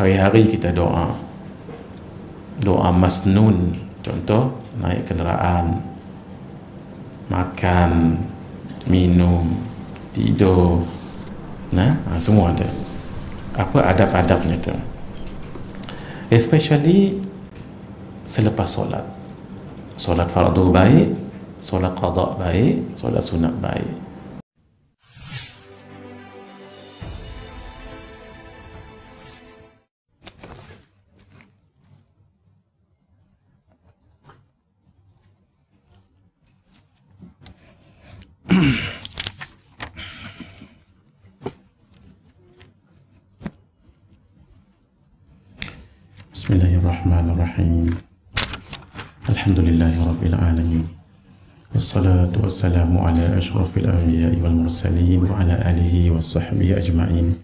hari-hari kita doa. Doa masnun, contoh naik kenderaan, makan, minum, tidur, semua ada. Apa adab-adabnya tu? Especially selepas solat. Solat fardu baik, solat qada baik, solat sunat baik. Bismillahirrahmanirrahim. Alhamdulillahi alamin. Wassalatu wassalamu ala ashrafil anbiya'i wal mursalin wa ala alihi wa sahbihi ajma'in.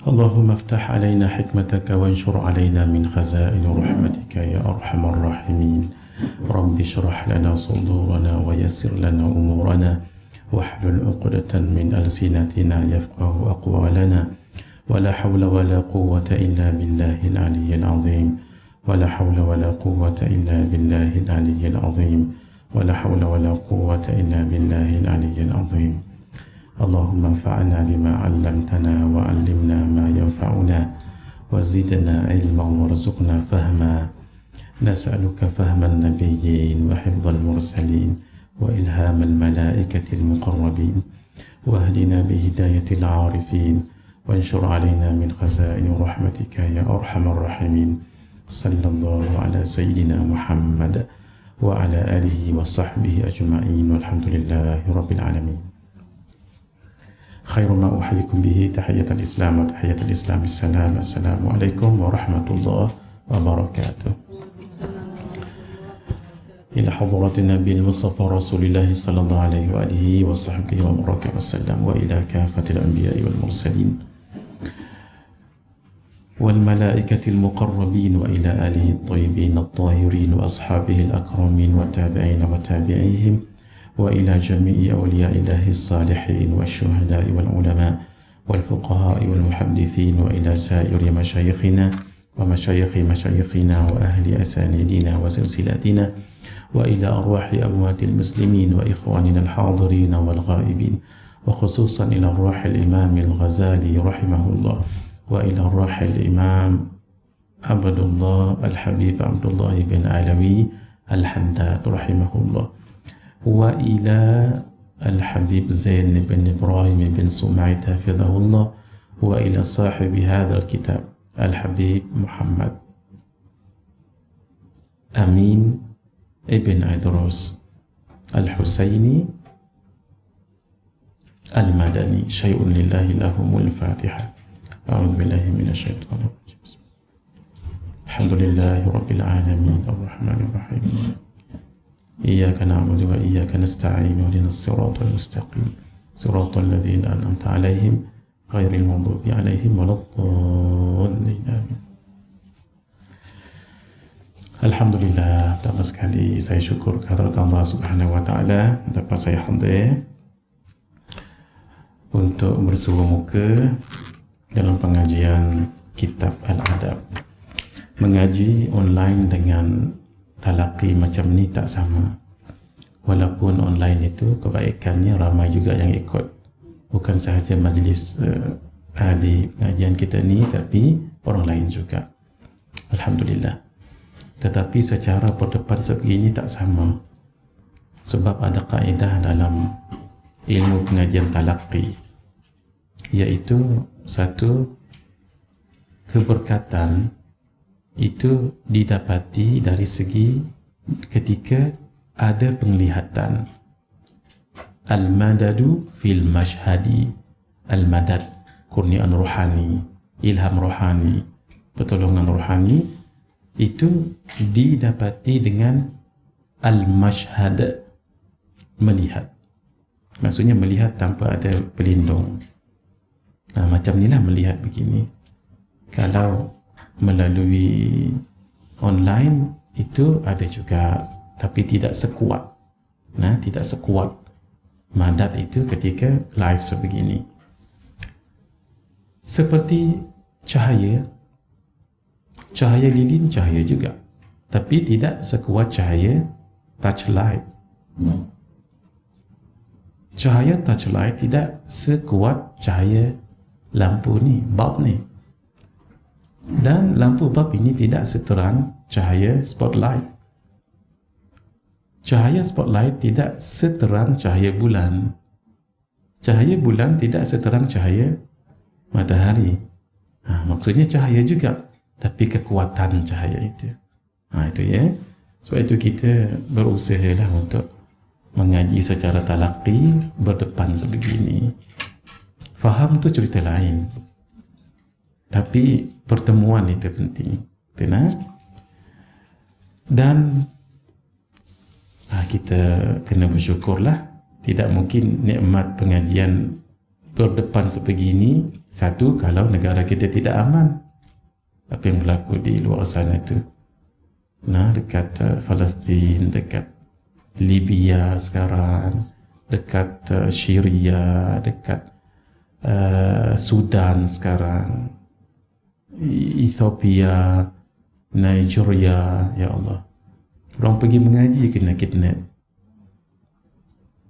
Allahumma aftah alaina hikmataka wanshur alaina min khazain rahmatika ya arhamar rahimin. Rabbi shrah lana sudurana wa yassir lana umurana wahlul 'uqdatan min alsinatina yafqahu aqwalana. ولا حول ولا قوة إلا بالله العلي العظيم ولا حول ولا قوة إلا بالله العلي العظيم ولا حول ولا قوة إلا بالله العلي العظيم. اللهم انفعنا بما علمتنا وعلمنا ما ينفعنا وزدنا علما وارزقنا فهما. نسألك فهم النبيين وحفظ المرسلين وإلهام الملائكة المقربين واهدنا بهداية العارفين وانشر علينا من خزائن رحمتك يا أرحم الراحمين. صلى الله على سيدنا محمد وعلى آله وصحبه أجمعين والحمد لله رب العالمين. خير ما أحييكم به تحية الإسلام وتحية الإسلام السلام. السلام عليكم ورحمة الله وبركاته. إلى حضرة النبي المصطفى رسول الله صلى الله عليه وآله وصحبه وبركاته وسلم وإلى كافة الأنبياء والمرسلين والملائكة المقربين وإلى آله الطيبين الطاهرين وأصحابه الأكرمين والتابعين وتابعيهم وإلى جميع أولياء الله الصالحين والشهداء والعلماء والفقهاء والمحدثين وإلى سائر مشايخنا ومشايخ مشايخنا وأهل أسانيدنا وسلسلاتنا وإلى أرواح أموات المسلمين وإخواننا الحاضرين والغائبين وخصوصا إلى أرواح الإمام الغزالي رحمه الله وإلى أرواح الإمام عبد الله الحبيب عبد الله بن علوي الحداد رحمه الله وإلى الحبيب زين بن إبراهيم بن سمعة حفظه الله وإلى صاحب هذا الكتاب الحبيب محمد أمين ابن عدروس الحسيني المدني. شيء لله لهم الفاتحة. أعوذ بالله من الشيطان الرجيم. الحمد لله رب العالمين الرحمن الرحيم إياك نعبد وإياك نستعين اهدنا الصراط المستقيم صراط الذين أنعمت عليهم غير المغضوب عليهم ولا الضالين آمين. Alhamdulillah, pertama sekali saya syukur kehadirat Allah Subhanahu wa taala dapat saya hadir untuk bersua muka dalam pengajian kitab Al-Adab. Mengaji online dengan talaqi macam ni tak sama. Walaupun online itu kebaikannya ramai juga yang ikut. Bukan sahaja majlis ahli pengajian kita ni, tapi orang lain juga. Alhamdulillah. Tetapi secara berdepan sebegini tak sama. Sebab ada kaedah dalam ilmu pengajian talaqi, iaitu satu, keberkatan itu didapati dari segi ketika ada penglihatan. Al-madadu fil mashhadi. Al-madad, kurniaan rohani, ilham rohani, pertolongan rohani, itu didapati dengan al-mashhad, melihat. Maksudnya melihat tanpa ada pelindung. Macam inilah melihat begini. Kalau melalui online itu ada juga, tapi tidak sekuat. Tidak sekuat madad itu ketika live sebegini. Seperti cahaya. Cahaya lilin cahaya juga, tapi tidak sekuat cahaya touchlight. Cahaya touchlight tidak sekuat cahaya lampu ni, bulb ni. Dan lampu bulb ini tidak seterang cahaya spotlight. Cahaya spotlight tidak seterang cahaya bulan. Cahaya bulan tidak seterang cahaya matahari. Maksudnya cahaya juga, tapi kekuatan cahaya itu. Itu ya. Sebab itu kita berusahalah untuk mengaji secara talaqi berdepan sebegini. Faham tu cerita lain, tapi pertemuan itu penting. Benar? Dan kita kena bersyukurlah. Tidak mungkin nikmat pengajian berdepan sebegini satu kalau negara kita tidak aman. Apa yang berlaku di luar sana itu, dekat Palestin, dekat Libya sekarang, dekat Syria, dekat Sudan sekarang, Ethiopia, Nigeria. Ya Allah, orang pergi mengaji kena kidnap.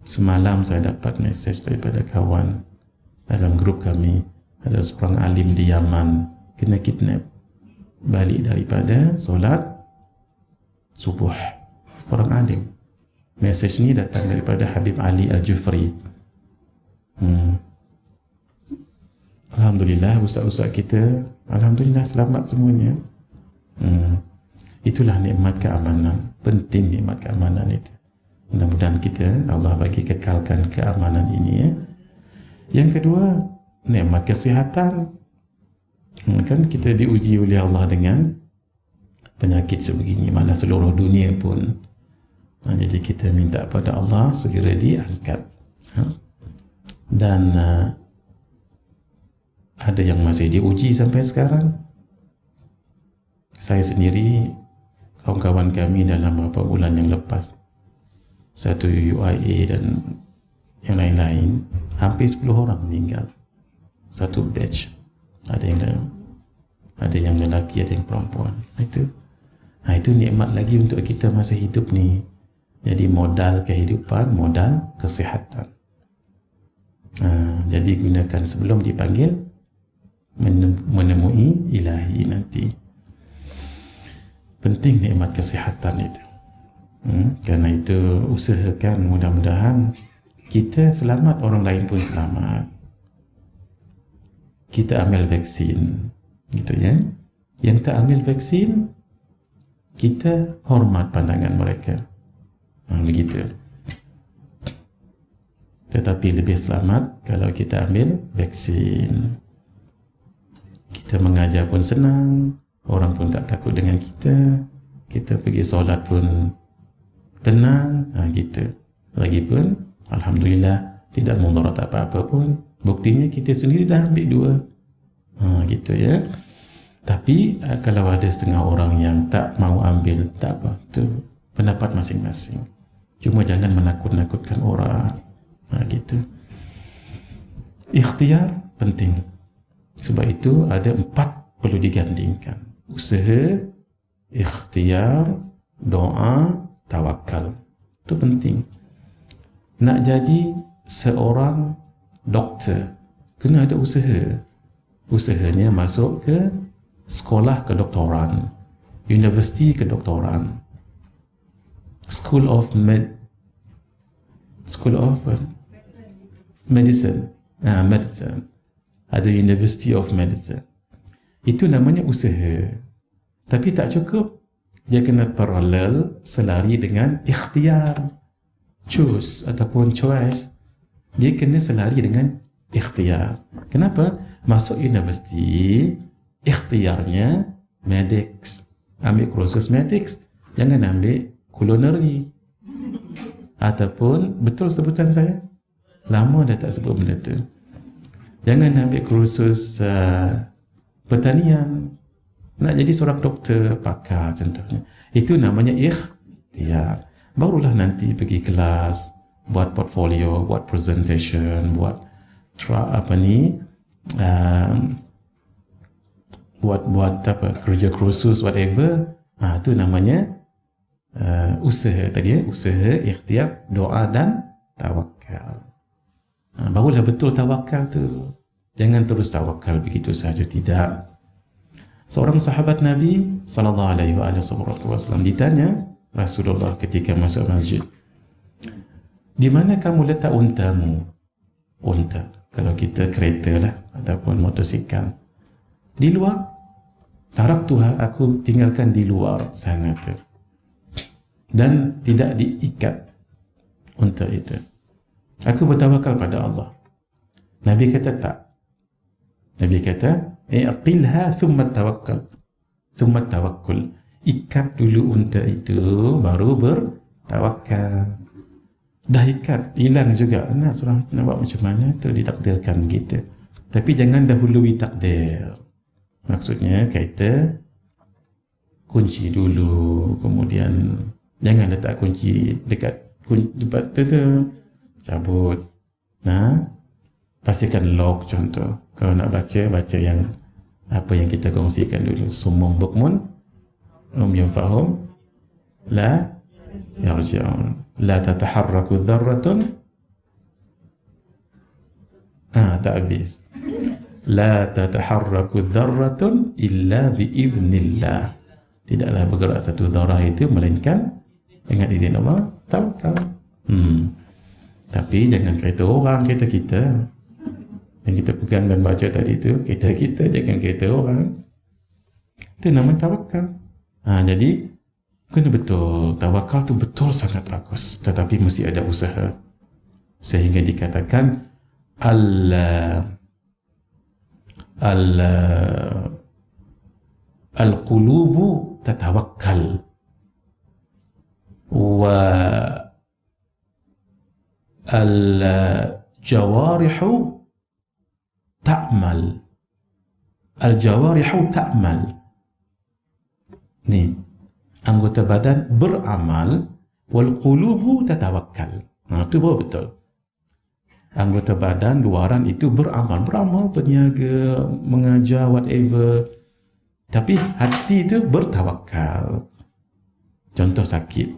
Semalam saya dapat mesej daripada kawan dalam grup kami, ada seorang alim di Yaman kena kidnap balik daripada solat subuh. Orang alim. Mesej ni datang daripada Habib Ali Al-Jufri. Alhamdulillah, ustaz-ustaz kita, alhamdulillah selamat semuanya. Itulah nikmat keamanan. Penting nikmat keamanan itu. Mudah-mudahan kita, Allah bagi kekalkan keamanan ini ya. Yang kedua, nikmat kesihatan. Kan kita diuji oleh Allah dengan penyakit sebegini, mana seluruh dunia pun. Jadi kita minta pada Allah segera diangkat. Dan ada yang masih diuji sampai sekarang. Saya sendiri, kawan-kawan kami dalam beberapa bulan yang lepas, satu UIA dan yang lain-lain, hampir 10 orang meninggal. Satu batch. Ada yang lelaki, ada yang perempuan. Itu nikmat lagi untuk kita masa hidup ni. Jadi modal kehidupan, modal kesihatan. Jadi gunakan sebelum dipanggil menemui ilahi nanti. Penting nikmat kesihatan itu. Kerana itu usahakan mudah-mudahan kita selamat, orang lain pun selamat. Kita ambil vaksin, gitu ya. Yang tak ambil vaksin, kita hormat pandangan mereka. Begitu. Tetapi lebih selamat kalau kita ambil vaksin. Kita mengajar pun senang, orang pun tak takut dengan kita. Kita pergi solat pun tenang, gitu. Lagipun, alhamdulillah, tidak mudarat apa-apa pun. Buktinya kita sendiri dah ambil 2. Gitu ya. Tapi kalau ada setengah orang yang tak mau ambil, tak apa, itu pendapat masing-masing. Cuma jangan menakut-nakutkan orang. Gitu. Ikhtiar penting. Sebab itu ada 4 perlu digandingkan. Usaha, ikhtiar, doa, tawakal. Itu penting. Nak jadi seorang doktor, kena ada usaha. Usahanya masuk ke sekolah kedoktoran, universiti kedoktoran, School of Medicine. Medicine. Ada University of Medicine. Itu namanya usaha. Tapi tak cukup. Dia kena paralel, selari dengan ikhtiar. Choose ataupun choice. Dia kena selari dengan ikhtiar. Kenapa? Masuk universiti, ikhtiarnya medics. Ambil kursus medics. Jangan ambil culinary. Ataupun, betul sebutan saya? Lama dah tak sebut benda tu. Jangan ambil kursus pertanian. Nak jadi seorang doktor, pakar contohnya. Itu namanya ikhtiar. Barulah nanti pergi kelas, buat portfolio, buat presentation, buat buat apa, kerja kursus whatever, tu namanya usaha tadi, usaha, ikhtiar, doa dan tawakal. Barulah betul tawakal tu. Jangan terus tawakal begitu saja, tidak. Seorang sahabat Nabi sallallahu alaihi wasallam ditanya Rasulullah ketika masuk masjid, di mana kamu letak untamu? Unta, kalau kita kereta lah ataupun motosikal, di luar. Tarak Tuhan, aku tinggalkan di luar sana tu, dan tidak diikat unta itu. Aku bertawakal pada Allah. Nabi kata tak. Nabi kata, aqilha thumma tawakkal. Thumma tawakkul. Ikat dulu unta itu, baru bertawakal. Dah ikat, hilang juga. Nak buat macam mana? Itu ditakdirkan begitu. Tapi jangan dahului takdir. Maksudnya, kita kunci dulu, kemudian jangan letak kunci dekat tempat tu. Cabut. Pastikan lock contoh. Kalau nak baca yang apa yang kita kongsikan dulu. Sumum bukmun yanfa'hum la yarji'un. La tataharraku dharratun. Tak habis. La tataharraku dharratun illa biiznillah. Tidaklah bergerak satu dharah itu melainkan dengan izin Allah. Tawakal. Tapi jangan kereta orang, kereta kita yang kita pegang dan baca tadi itu, kereta kita, jangan kereta orang. Itu namanya tawakal. Jadi kena betul, tawakal tu betul sangat bagus, tetapi mesti ada usaha. Sehingga dikatakan al-qulubu tatawakkal wa al-jawarihu ta'mal. Al-jawarihu ta'mal. Ni, anggota badan beramal, wal qulubu tatawakkal. Itu baru betul. Anggota badan luaran itu beramal, berniaga, mengajar, whatever. Tapi hati itu bertawakal. Contoh sakit,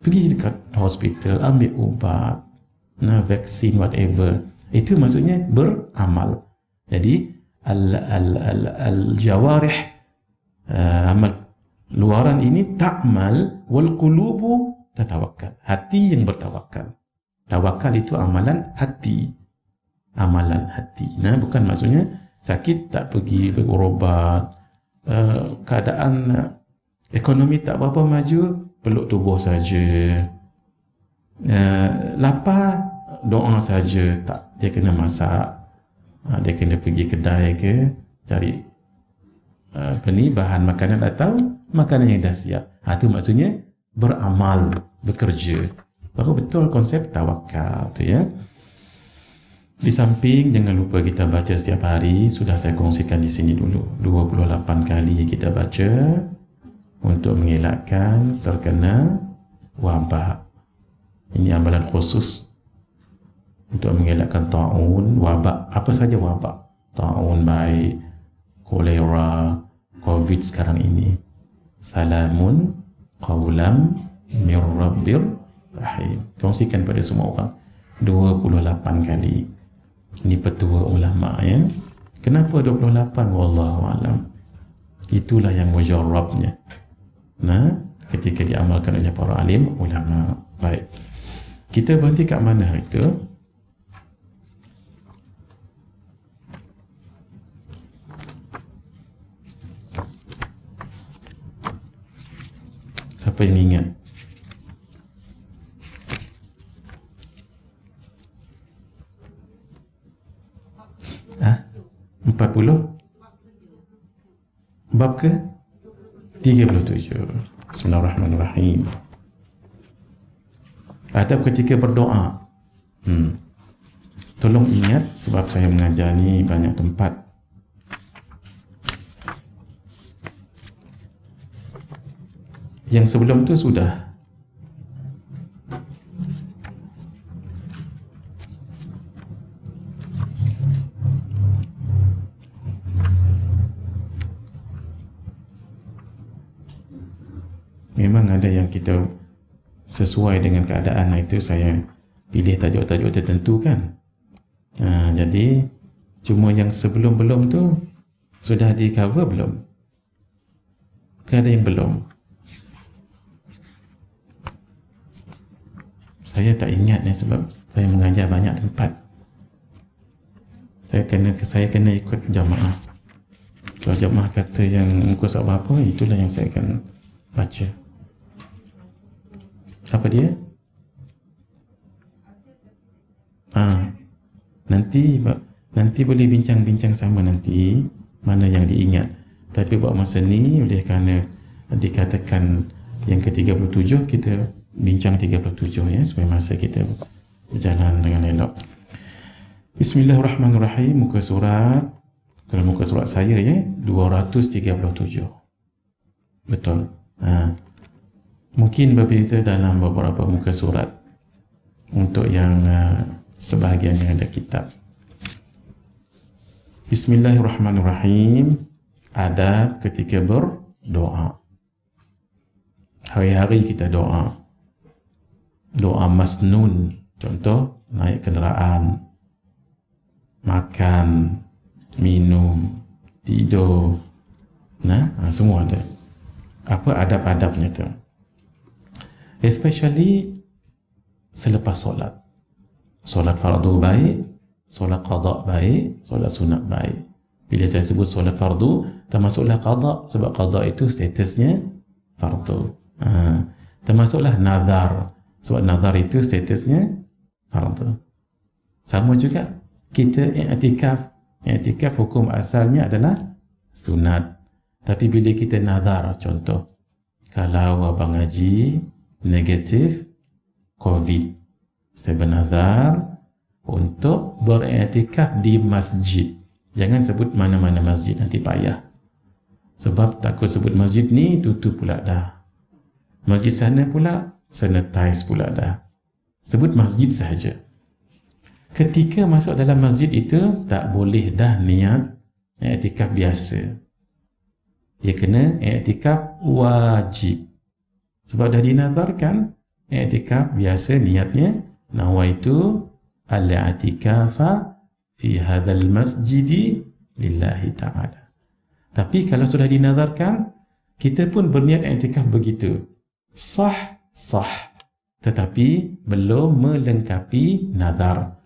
pergi dekat hospital, ambil ubat, vaksin, whatever. Itu maksudnya beramal. Jadi al-jawarih, amal luaran ini ta'mal, wal qulubu tatawakkal. Hati yang bertawakal. Tawakal itu amalan hati. Amalan hati. Bukan maksudnya sakit tak pergi berubat, keadaan ekonomi tak berapa maju, peluk tubuh saja. Lapar, doa saja. Tak, dia kena masak. Dia kena pergi kedai ke, cari bahan makanan atau makanan yang dah siap. Itu maksudnya beramal, bekerja. Baru betul konsep tawakal tu ya. Di samping jangan lupa kita baca setiap hari. Sudah saya kongsikan di sini dulu. 28 kali kita baca untuk mengelakkan terkena wabak. Ini amalan khusus untuk mengelakkan ta'un, wabak, apa saja wabak. Ta'un baik, kolera, COVID sekarang ini. Salamun qawlam mir rabbir rahim. Kongsikan pada semua orang 28 kali. Ini petua ulama ya. Kenapa 28? Wallahu alam. Itulah yang mujarrabnya. Ketika diamalkan oleh para alim ulama. Baik. Kita berhenti kat mana itu? Siapa yang ingat? Ah, 40? Bab ke? 37. Bismillahirrahmanirrahim. Adab ketika berdoa. Tolong ingat, sebab saya mengajar ni banyak tempat. Yang sebelum tu sudah. Memang ada yang kita sesuai dengan keadaan, itu saya pilih tajuk-tajuk tertentu kan. Jadi cuma yang sebelum-belum tu sudah di cover belum? Ke ada yang belum? Saya tak ingat ni sebab saya mengajar banyak tempat. Saya kena ikut jamaah. Kalau jamaah kata yang muka surat berapa, itulah yang saya akan baca. Apa dia? Nanti boleh bincang-bincang sama nanti mana yang diingat. Tapi buat masa ni oleh kerana dikatakan yang ke-37, kita bincang 37 ya, supaya masa kita berjalan dengan elok. Bismillahirrahmanirrahim. Muka surat, kalau muka surat saya ya, 237. Betul. Mungkin berbeza dalam beberapa muka surat untuk yang sebahagian yang ada kitab. Bismillahirrahmanirrahim. Adab ketika berdoa. Hari-hari kita doa. Doa masnun. Contoh, naik kenderaan, makan, minum, tidur. Semua ada. Apa adab-adabnya tu? Especially selepas solat. Solat fardu baik, solat qada baik, solat sunat baik. Bila saya sebut solat fardu, termasuklah qada, sebab qada itu statusnya fardu. Termasuklah nazar, sebab nazar itu statusnya fardu. Sama juga kita i'tikaf. I'tikaf hukum asalnya adalah sunat. Tapi bila kita nazar, contoh, kalau abang Haji negatif COVID, saya bernazar untuk beriktikaf di masjid. Jangan sebut mana-mana masjid, nanti payah. Sebab takut sebut masjid ni tutup pula dah. Masjid sana pula sanitize pula dah. Sebut masjid sahaja. Ketika masuk dalam masjid itu tak boleh dah niat iktikaf biasa. Dia kena iktikaf wajib. Sebab dah dinazarkan iktikaf biasa, niatnya nawaitu al-i'tikafa fi hadzal masjidi lillahi ta'ala. Tapi kalau sudah dinazarkan, kita pun berniat i'tikaf begitu. Sah. Tetapi belum melengkapi nazar.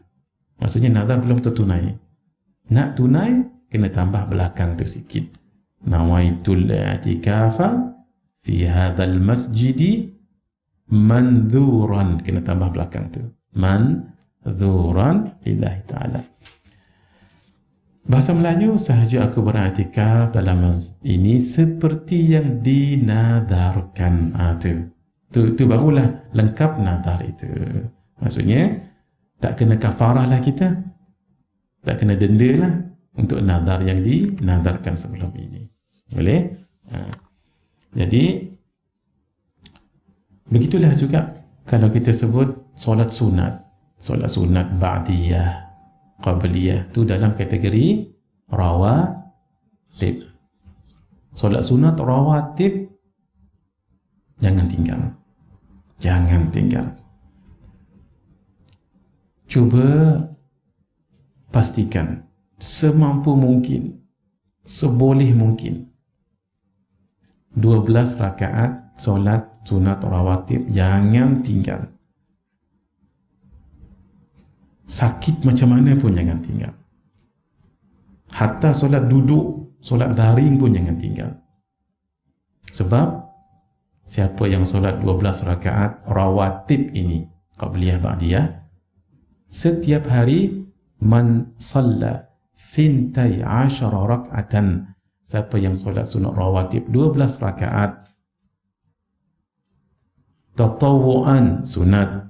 Maksudnya nazar belum tertunai. Nak tunai, kena tambah belakang tu sikit. Nawaitul i'tikafa fi hadzal masjidi mandzuran, kena tambah belakang tu, mandzuran lillahi ta'ala. Bahasa Melayu, sahaja aku beriktikaf dalam masjid ini seperti yang dinazarkan. Tu barulah lengkap nazar itu. Maksudnya tak kena kafarah lah kita, tak kena denda lah untuk nazar yang dinazarkan sebelum ini. Boleh? Jadi begitulah juga kalau kita sebut solat sunat. Solat sunat ba'diyah, qabliyah, tu dalam kategori rawatib. Solat sunat rawatib jangan tinggal. Jangan tinggal. Cuba pastikan semampu mungkin, seboleh mungkin 12 rakaat solat sunat rawatib jangan tinggal. Sakit macam mana pun jangan tinggal. Hatta solat duduk, solat daring pun jangan tinggal. Sebab siapa yang solat 12 rakaat rawatib ini, qabliyah ba'diyah, setiap hari man salla 12 rak'atan, siapa yang solat sunat rawatib 12 rakaat tatawu'an, sunat,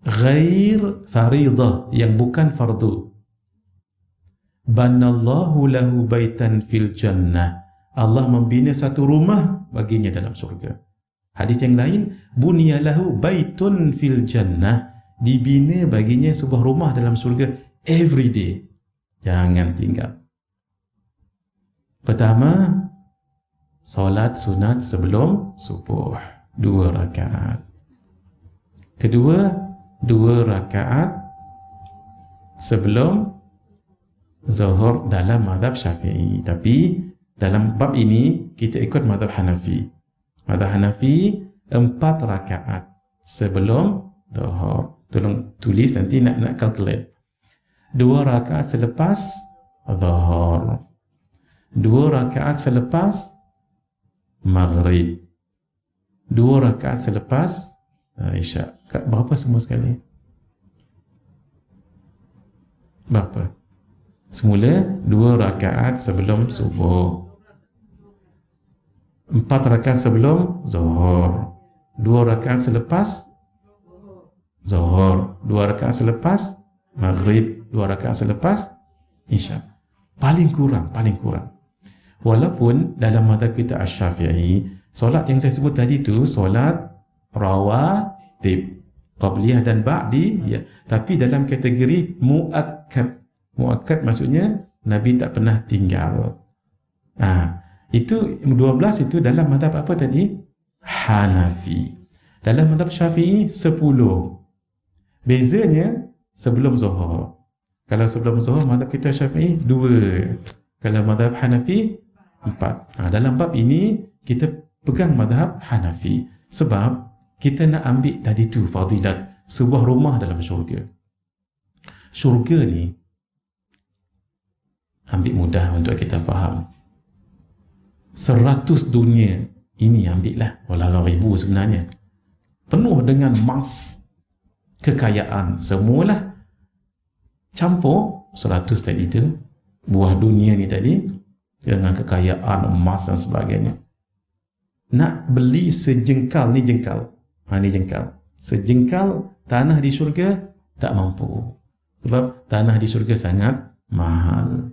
ghair faridah, yang bukan fardu, banallahu lahu baitan fil jannah, Allah membina satu rumah baginya dalam surga. Hadis yang lain, bunyalahu baitun fil jannah, dibina baginya sebuah rumah dalam surga every day. Jangan tinggal. Pertama, solat sunat sebelum subuh 2 rakaat. Kedua, 2 rakaat sebelum zuhur dalam mazhab Syafi'i. Tapi dalam bab ini kita ikut mazhab Hanafi. Mazhab Hanafi 4 rakaat sebelum zuhur. Tolong tulis nanti nak calculate. 2 rakaat selepas zuhur, 2 rakaat selepas maghrib, 2 rakaat selepas isyak. Berapa semua sekali? Berapa? Semula 2 rakaat sebelum subuh, 4 rakaat sebelum zuhur, 2 rakaat selepas zuhur, 2 rakaat selepas maghrib, 2 rakaat selepas isyak. Paling kurang. Walaupun dalam mazhab kita Asy-Syafi'i, solat yang saya sebut tadi tu solat rawatib, qabliyah dan ba'di, ya. Tapi dalam kategori muakkad. Muakkad maksudnya Nabi tak pernah tinggal. Itu 12 itu dalam mazhab apa tadi? Hanafi. Dalam mazhab Syafi'i 10. Bezanya sebelum zuhur. Kalau sebelum zuhur mazhab kita Syafi'i 2. Kalau mazhab Hanafi 4. Dalam bab ini kita pegang mazhab Hanafi sebab kita nak ambil tadi tu fadilat sebuah rumah dalam syurga. Syurga ni ambil mudah untuk kita faham. 100 dunia ini ambillah, walau ribu sebenarnya, penuh dengan emas, kekayaan, semualah campur 100 tadi tu, buah dunia ni tadi dengan kekayaan emas dan sebagainya. Nak beli sejengkal, ni jengkal, ni jengkal, sejengkal tanah di syurga tak mampu, sebab tanah di syurga sangat mahal.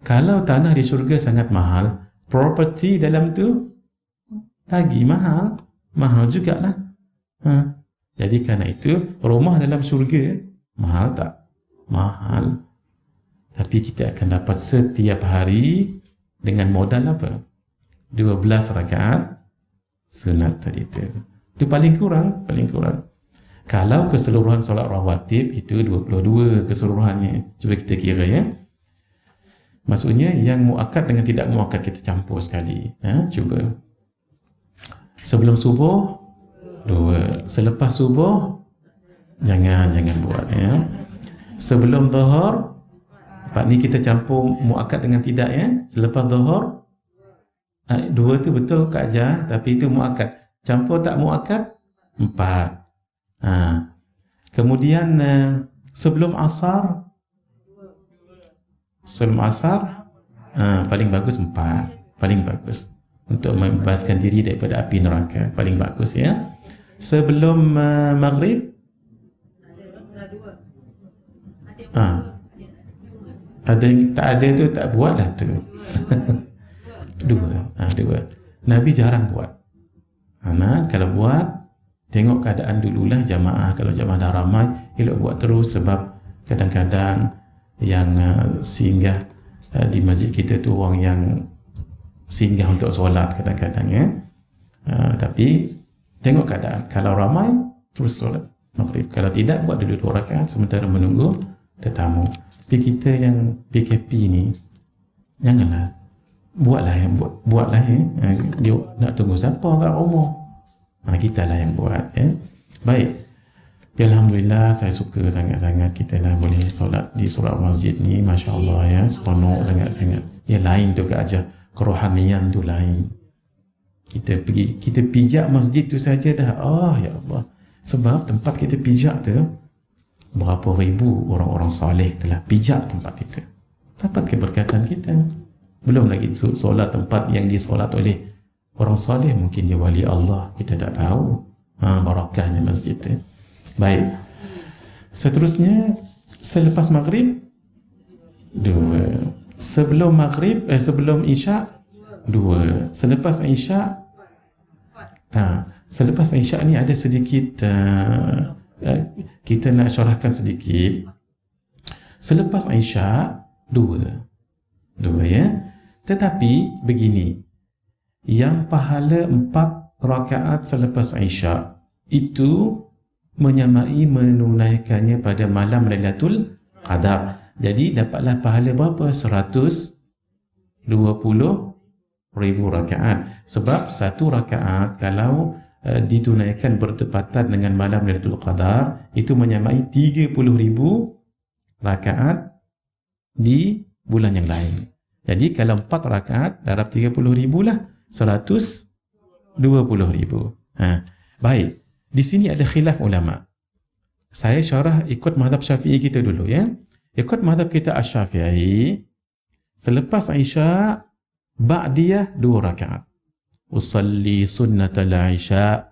Kalau tanah di syurga sangat mahal, property dalam tu lagi mahal, mahal jugalah. Jadi kerana itu rumah dalam syurga mahal tak? Mahal. Tapi kita akan dapat setiap hari dengan modal apa? 12 rakaat sunat tadi itu. Itu paling kurang. Kalau keseluruhan solat rawatib itu 22 keseluruhannya. Cuba kita kira ya. Maksudnya yang muakkad dengan tidak muakkad kita campur sekali. Cuba. Sebelum subuh 2. Selepas subuh jangan buat ya. Sebelum zuhur 4 ni kita campur muakkad dengan tidak ya. Selepas zuhur 2 tu betul Kak Jah, tapi itu muakkad. Campur tak muakkad 4. Kemudian sebelum asar paling bagus 4. Paling bagus untuk membebaskan diri daripada api neraka. Paling bagus ya. Sebelum maghrib ada yang tak ada tu tak buatlah tu. 2. Nabi jarang buat. Kalau buat tengok keadaan dululah jamaah. Kalau jamaah dah ramai, elok buat terus, sebab kadang-kadang yang singgah di masjid kita tu orang yang singgah untuk solat kadang-kadang ya. Tapi tengok keadaan. Kalau ramai terus solat maghrib. Kalau tidak, buat dulu 2 rakaat sementara menunggu tetamu. Tapi kita yang PKP ni janganlah, buatlah ya. Dia nak tunggu siapa kat rumah? Kita lah yang buat ya. Baik. Alhamdulillah, saya suka sangat-sangat kita dah boleh solat di surau masjid ni. Masya Allah ya, seronok sangat-sangat. Ya lain tu Kak Jah, kerohanian tu lain. Kita pijak masjid tu saja dah, ya Allah. Sebab tempat kita pijak tu, berapa ribu orang-orang soleh telah pijak tempat itu. Dapat keberkatan kita. Belum lagi solat tempat yang disolat oleh orang soleh, mungkin dia wali Allah, kita tak tahu. Barakahnya masjid tu. Baik. Seterusnya selepas maghrib 2. Sebelum maghrib sebelum isyak 2. Selepas isyak selepas isyak ni ada sedikit kita nak syarahkan sedikit. Selepas isyak 2 ya. Tetapi begini, yang pahala 4 rakaat selepas Isyak itu menyamai menunaikannya pada malam Lailatul Qadar. Jadi dapatlah pahala berapa? 120,000 rakaat. Sebab satu rakaat kalau ditunaikan bertepatan dengan malam Lailatul Qadar itu menyamai 30,000 rakaat di bulan yang lain. Jadi kalau 4 rakaat darab 30,000 lah 120,000. Baik. Di sini ada khilaf ulama. Saya syarah ikut mazhab Syafi'i kita dulu ya. Ikut mazhab kita Asy-Syafi'i, selepas Isya ba'diyah 2 rakaat. Usalli sunnatal Isya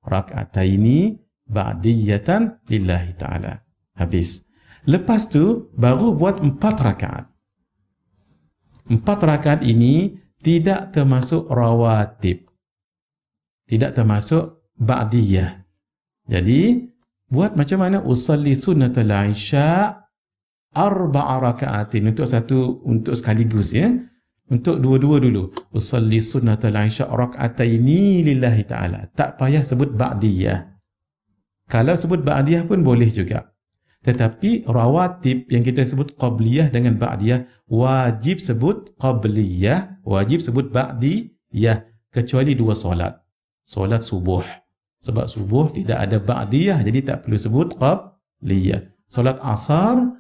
rak'ataini ba'diyatan lillahi ta'ala. Habis. Lepas tu baru buat 4 rakaat. 4 rakaat ini tidak termasuk rawatib. Tidak termasuk ba'diyah. Jadi, buat macam mana? Usalli sunnatal Isya 4 rakaatin untuk sekaligus ya. Untuk dua-dua dulu. Usalli sunnatal Isya rak'ataini lillahi ta'ala. Tak payah sebut ba'diyah. Kalau sebut ba'diyah pun boleh juga. Tetapi rawatib yang kita sebut qabliyah dengan ba'diyah, wajib sebut qabliyah, wajib sebut ba'diyah, kecuali 2 solat. Solat subuh. Sebab subuh tidak ada ba'diyah, jadi tak perlu sebut qabliyah. Solat asar,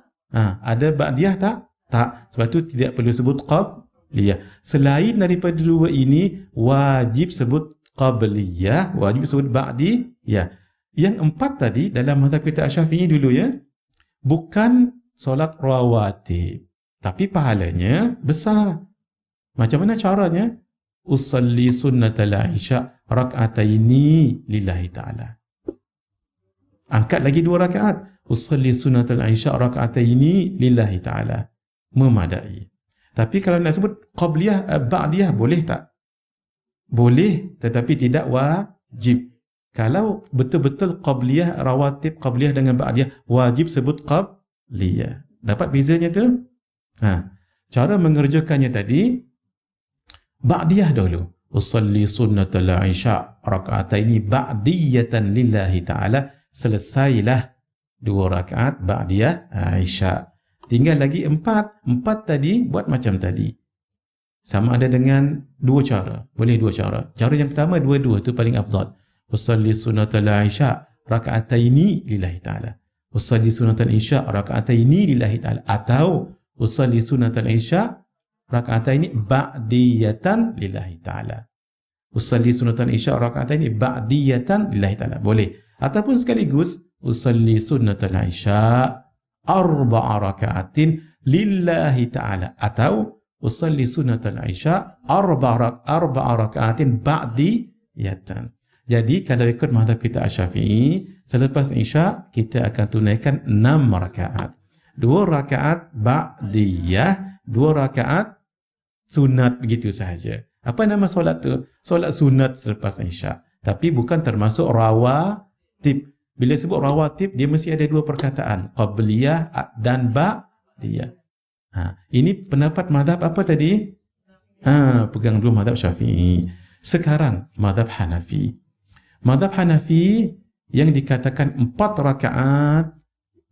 ada ba'diyah tak? Tak. Sebab tu tidak perlu sebut qabliyah. Selain daripada 2 ini, wajib sebut qabliyah, wajib sebut ba'diyah. Yang 4 tadi dalam mazhab kita Asy-Syafi'i dulu ya, bukan solat rawatib, tapi pahalanya besar. Macam mana caranya? Usalli sunnatal Isya rak'ataini lillahi ta'ala. Angkat lagi 2 rakaat. Usalli sunnatal Isya rak'ataini lillahi ta'ala. Memadai. Tapi kalau nak sebut qabliyah, ba'diyah, boleh tak? Boleh, tetapi tidak wajib. Kalau betul-betul qabliyah, rawatib qabliyah dengan ba'diyah, wajib sebut qabliyah. Dapat bezanya tu? Cara mengerjakannya tadi, ba'diyah dulu. Usalli sunnatal Isya rak'ataini ba'diyatan lillahi ta'ala. Selesailah 2 rakaat ba'diyah Isya. Tinggal lagi 4. 4 tadi buat macam tadi. Sama ada dengan 2 cara. Boleh 2 cara. Cara yang pertama, 2-2 tu paling afdal. Usalli sunnatal Isya rak'ataini lillahi ta'ala. Usalli sunnatal Isya rak'ataini lillahi ta'ala. Atau usalli sunnatal Isya rak'ataini ba'diyatan lillahi ta'ala. Usalli sunnatal Isya rak'ataini ba'diyatan lillahi ta'ala. Boleh. Ataupun sekaligus usalli sunnatal Isya 4 raka'atin lillahi ta'ala. Atau usalli sunnatal Isya 4 raka'atin ba'diyatan. Jadi kalau ikut mazhab kita Asy-Syafi'i, selepas Isya kita akan tunaikan 6 rakaat. 2 rakaat ba'diyah, 2 rakaat sunat, begitu sahaja. Apa nama solat tu? Solat sunat selepas Isya. Tapi bukan termasuk rawatib. Bila sebut rawatib, dia mesti ada 2 perkataan, qabliyah dan ba'diyah. Ini pendapat mazhab apa tadi? Pegang dulu mazhab Syafi'i. Sekarang mazhab Hanafi. Mazhab Hanafi yang dikatakan 4 rakaat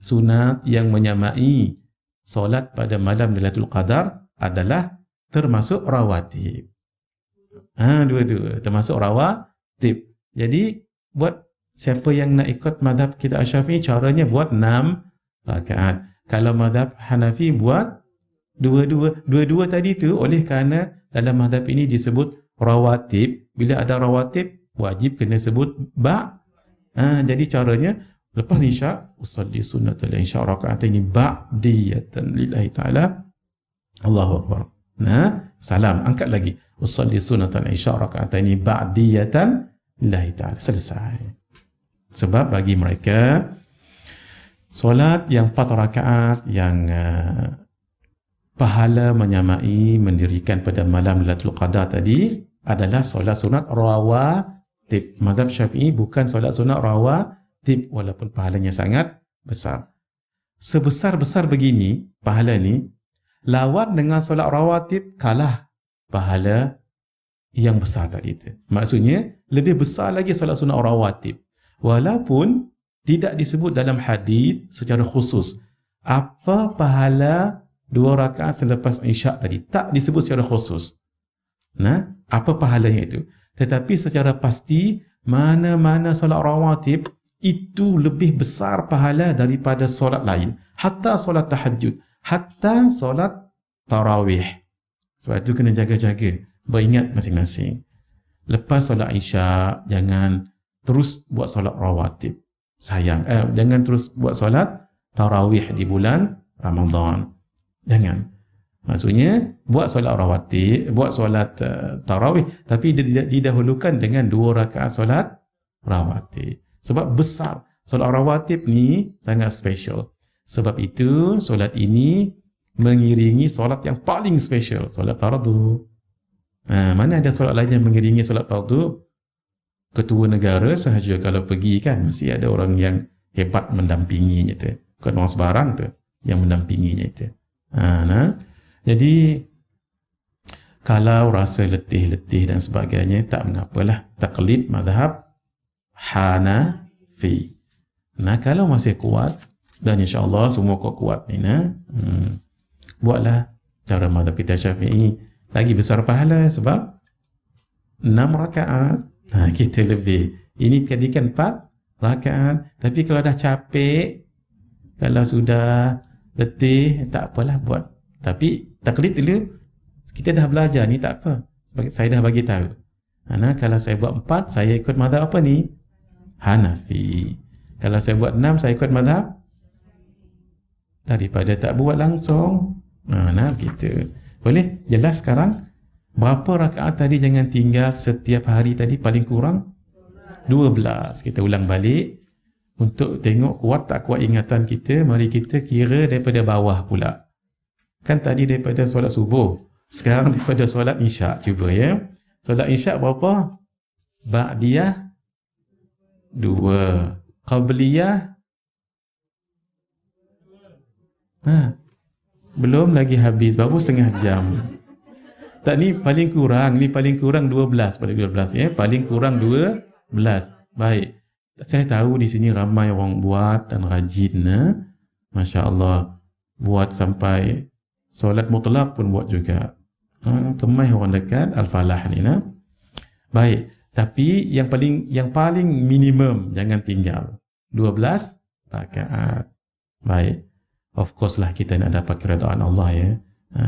sunat yang menyamai solat pada malam Lailatul Qadar adalah termasuk rawatib. Dua-dua termasuk rawatib. Jadi buat siapa yang nak ikut mazhab kita Asy-Syafi'i, caranya buat 6 rakaat. Kalau mazhab Hanafi buat dua-dua tadi tu, oleh kerana dalam mazhab ini disebut rawatib. Bila ada rawatib, wajib kena sebut jadi caranya lepas Isya, usalli sunnatal Isya rak'ataini ba'diyatan lillahi ta'ala. Allahu akbar. Salam, angkat lagi. Usalli sunnatal Isya rak'ataini ba'diyatan lillahi ta'ala. Selesai. Sebab bagi mereka solat yang 4 rakaat yang pahala menyamai mendirikan pada malam Lailatul Qadar tadi adalah solat sunat rawatib. Mazhab Syafi'i bukan solat sunat rawatib, walaupun pahalanya sangat besar. Sebesar-besar begini pahala ni, lawan dengan solat rawatib kalah pahala yang besar tadi itu. Maksudnya, lebih besar lagi solat sunat rawatib. Walaupun tidak disebut dalam hadis secara khusus. Apa pahala 2 rakaat selepas isyak tadi? Tak disebut secara khusus. Nah, apa pahalanya itu? Tetapi secara pasti, mana-mana solat rawatib itu lebih besar pahala daripada solat lain. Hatta solat tahajud. Hatta solat tarawih. Sebab itu kena jaga-jaga. Beringat masing-masing. Lepas solat isyak, jangan terus buat solat rawatib. Jangan terus buat solat tarawih di bulan Ramadan. Jangan. Maksudnya, buat solat rawatib, buat solat tarawih, tapi didahulukan dengan 2 rakaat solat rawatib. Sebab besar. Solat rawatib ni sangat special. Sebab itu, solat ini mengiringi solat yang paling special, solat fardu. Mana ada solat lain yang mengiringi solat fardu? Ketua negara sahaja kalau pergi kan, mesti ada orang yang hebat mendampinginya tu. Bukan orang sebarang tu yang mendampinginya tu. Jadi, kalau rasa letih-letih dan sebagainya, tak mengapalah. Taklid mazhab Hanafi. Kalau masih kuat, dan insyaAllah semua kuat ni, buatlah cara mazhab kita Syafi'i. Lagi besar pahala sebab 6 rakaat. Kita lebih. Ini tadi kan 4 rakaat. Tapi kalau dah capek, kalau sudah letih, tak apalah buat. Tapi taklid dulu, kita dah belajar ni tak apa. Sebab saya dah bagi tahu. Kalau saya buat 4, saya ikut mazhab apa ni? Hanafi. Kalau saya buat 6, saya ikut mazhab daripada tak buat langsung. Gitu. Boleh? Jelas sekarang? Berapa rakaat tadi jangan tinggal setiap hari tadi paling kurang? 12. Kita ulang balik. Untuk tengok kuat tak kuat ingatan kita, mari kita kira daripada bawah pula. Kan tadi daripada solat subuh. Sekarang daripada solat isyak. Cuba ya. Solat isyak berapa? Ba'diyah 2. Qabliyah belum lagi habis, baru setengah jam. Tak, ni paling kurang 12 pada 12 ya. Paling kurang 12. Baik. Saya tahu di sini ramai orang buat dan rajin. Masya-Allah. Buat sampai solat mutlak pun buat juga. Kemai orang dekat Al-Falah ni. Baik. Tapi yang paling minimum jangan tinggal 12 rakaat. Baik. Of course lah kita nak dapat keredaan Allah ya.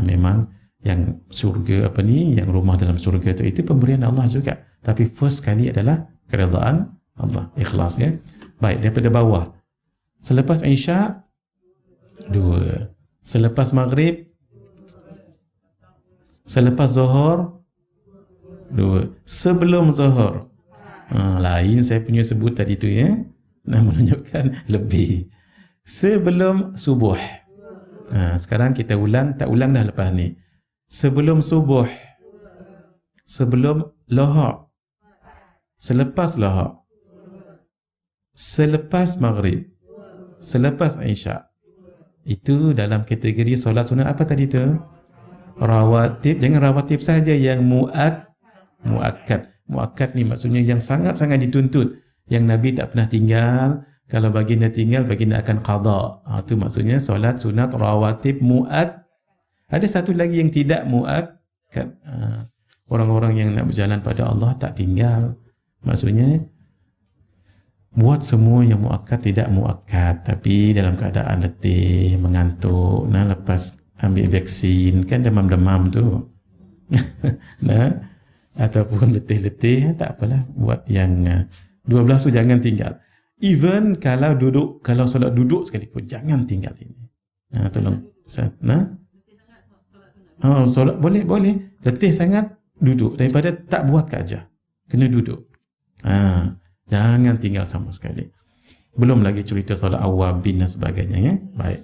Memang yang surga yang rumah dalam surga itu pemberian Allah juga. Tapi first kali adalah keredaan Allah. Ikhlas ya. Baik, daripada bawah. Selepas isyak 2. Selepas maghrib, selepas zuhur 2. Sebelum zuhur. Lain saya punya sebut tadi tu ya. Nak menunjukkan lebih. Sebelum subuh. Sekarang kita ulang, tak ulang dah lepas ni. Sebelum subuh. Sebelum lohar. Selepas lohar. Selepas maghrib. Selepas isyak. Itu dalam kategori solat sunat apa tadi tu? Rawatib. Jangan rawatib saja, yang muakkad. Muakkad ni maksudnya yang sangat-sangat dituntut. Yang Nabi tak pernah tinggal. Kalau baginda tinggal, baginda akan qadha. Itu maksudnya solat sunat rawatib mu'ad. Ada satu lagi yang tidak mu'akkad. Orang-orang yang nak berjalan pada Allah tak tinggal. Maksudnya buat semua yang mu'akkad, tidak mu'akkad. Tapi dalam keadaan letih, mengantuk, lepas ambil vaksin, kan demam-demam tu. Ataupun letih-letih, tak apalah. Buat yang 12 tu jangan tinggal. Even kalau solat duduk sekalipun, jangan tinggal ini. Tolong. Solat boleh. Letih sangat, duduk. Daripada tak buat kerja, kena duduk. Jangan tinggal sama sekali. Belum lagi cerita solat awabin dan sebagainya ya. Baik.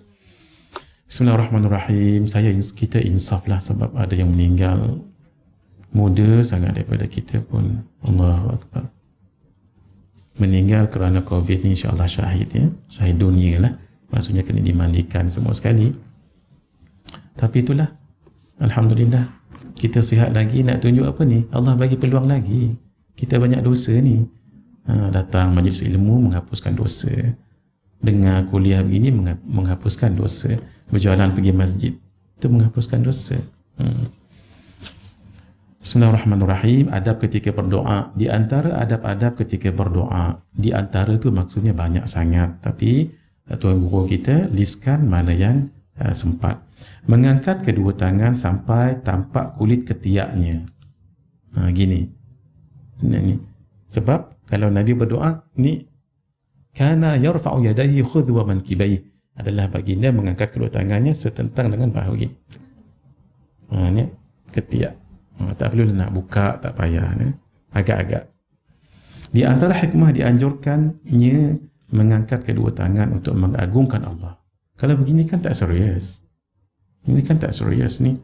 Bismillahirrahmanirrahim. Kita insaflah sebab ada yang meninggal muda sangat daripada kita pun. Allahu Akbar. Meninggal kerana COVID ni, insyaAllah syahid ya. Syahid dunia lah. Maksudnya kena dimandikan semua sekali. Tapi itulah, Alhamdulillah, Kita sihat lagi, nak tunjuk apa ni? Allah bagi peluang lagi. Kita banyak dosa ni. Datang majlis ilmu menghapuskan dosa. Dengar kuliah begini menghapuskan dosa. Berjalan pergi masjid itu menghapuskan dosa. Bismillahirrahmanirrahim. Adab ketika berdoa. Di antara adab-adab ketika berdoa, di antara tu maksudnya banyak sangat, tapi Tuan Guru kita listkan mana yang sempat. Mengangkat kedua tangan sampai tampak kulit ketiaknya. Gini. Ini. Sebab kalau Nabi berdoa ni, kana yarfa'u yadayhi khudwa mankibaihi, adalah baginda mengangkat kedua tangannya setentang dengan bahu ini. Ni ketiak. Tak perlu nak buka, tak payah. Agak-agak. Di antara hikmah dianjurkannya mengangkat kedua tangan untuk mengagungkan Allah. Kalau begini kan tak serius. Ini kan tak serius ni.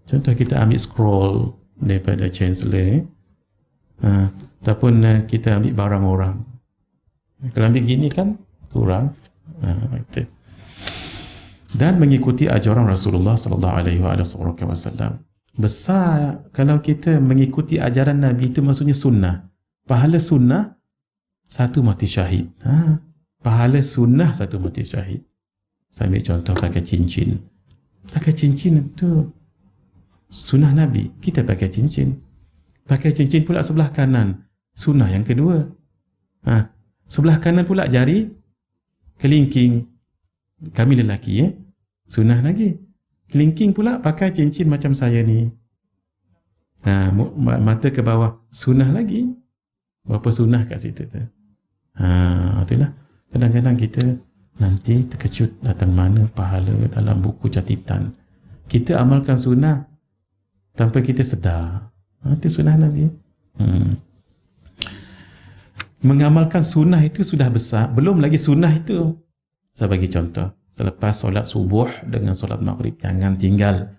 Contoh kita ambil scroll daripada chancellor, ataupun kita ambil barang orang. Kalau ambil gini kan kurang. Dan mengikuti ajaran Rasulullah sallallahu alaihi wasallam. Besar kalau kita mengikuti ajaran Nabi, itu maksudnya sunnah. Pahala sunnah satu mati syahid. Pahala sunnah satu mati syahid. Saya ambil contoh pakai cincin. Pakai cincin itu sunnah Nabi. Kita pakai cincin. Pakai cincin pula sebelah kanan, sunnah yang kedua. Sebelah kanan pula jari kelingking. Kami lelaki sunnah lagi. Kelingking pula pakai cincin macam saya ni. Mata ke bawah, sunnah lagi. Berapa sunnah kat situ tu. Itulah. Kadang-kadang kita nanti terkejut datang mana pahala dalam buku catatan. Kita amalkan sunnah tanpa kita sedar. Itu sunnah Nabi. Mengamalkan sunnah itu sudah besar. Belum lagi sunnah itu. Saya bagi contoh. Selepas solat subuh dengan solat maghrib, jangan tinggal.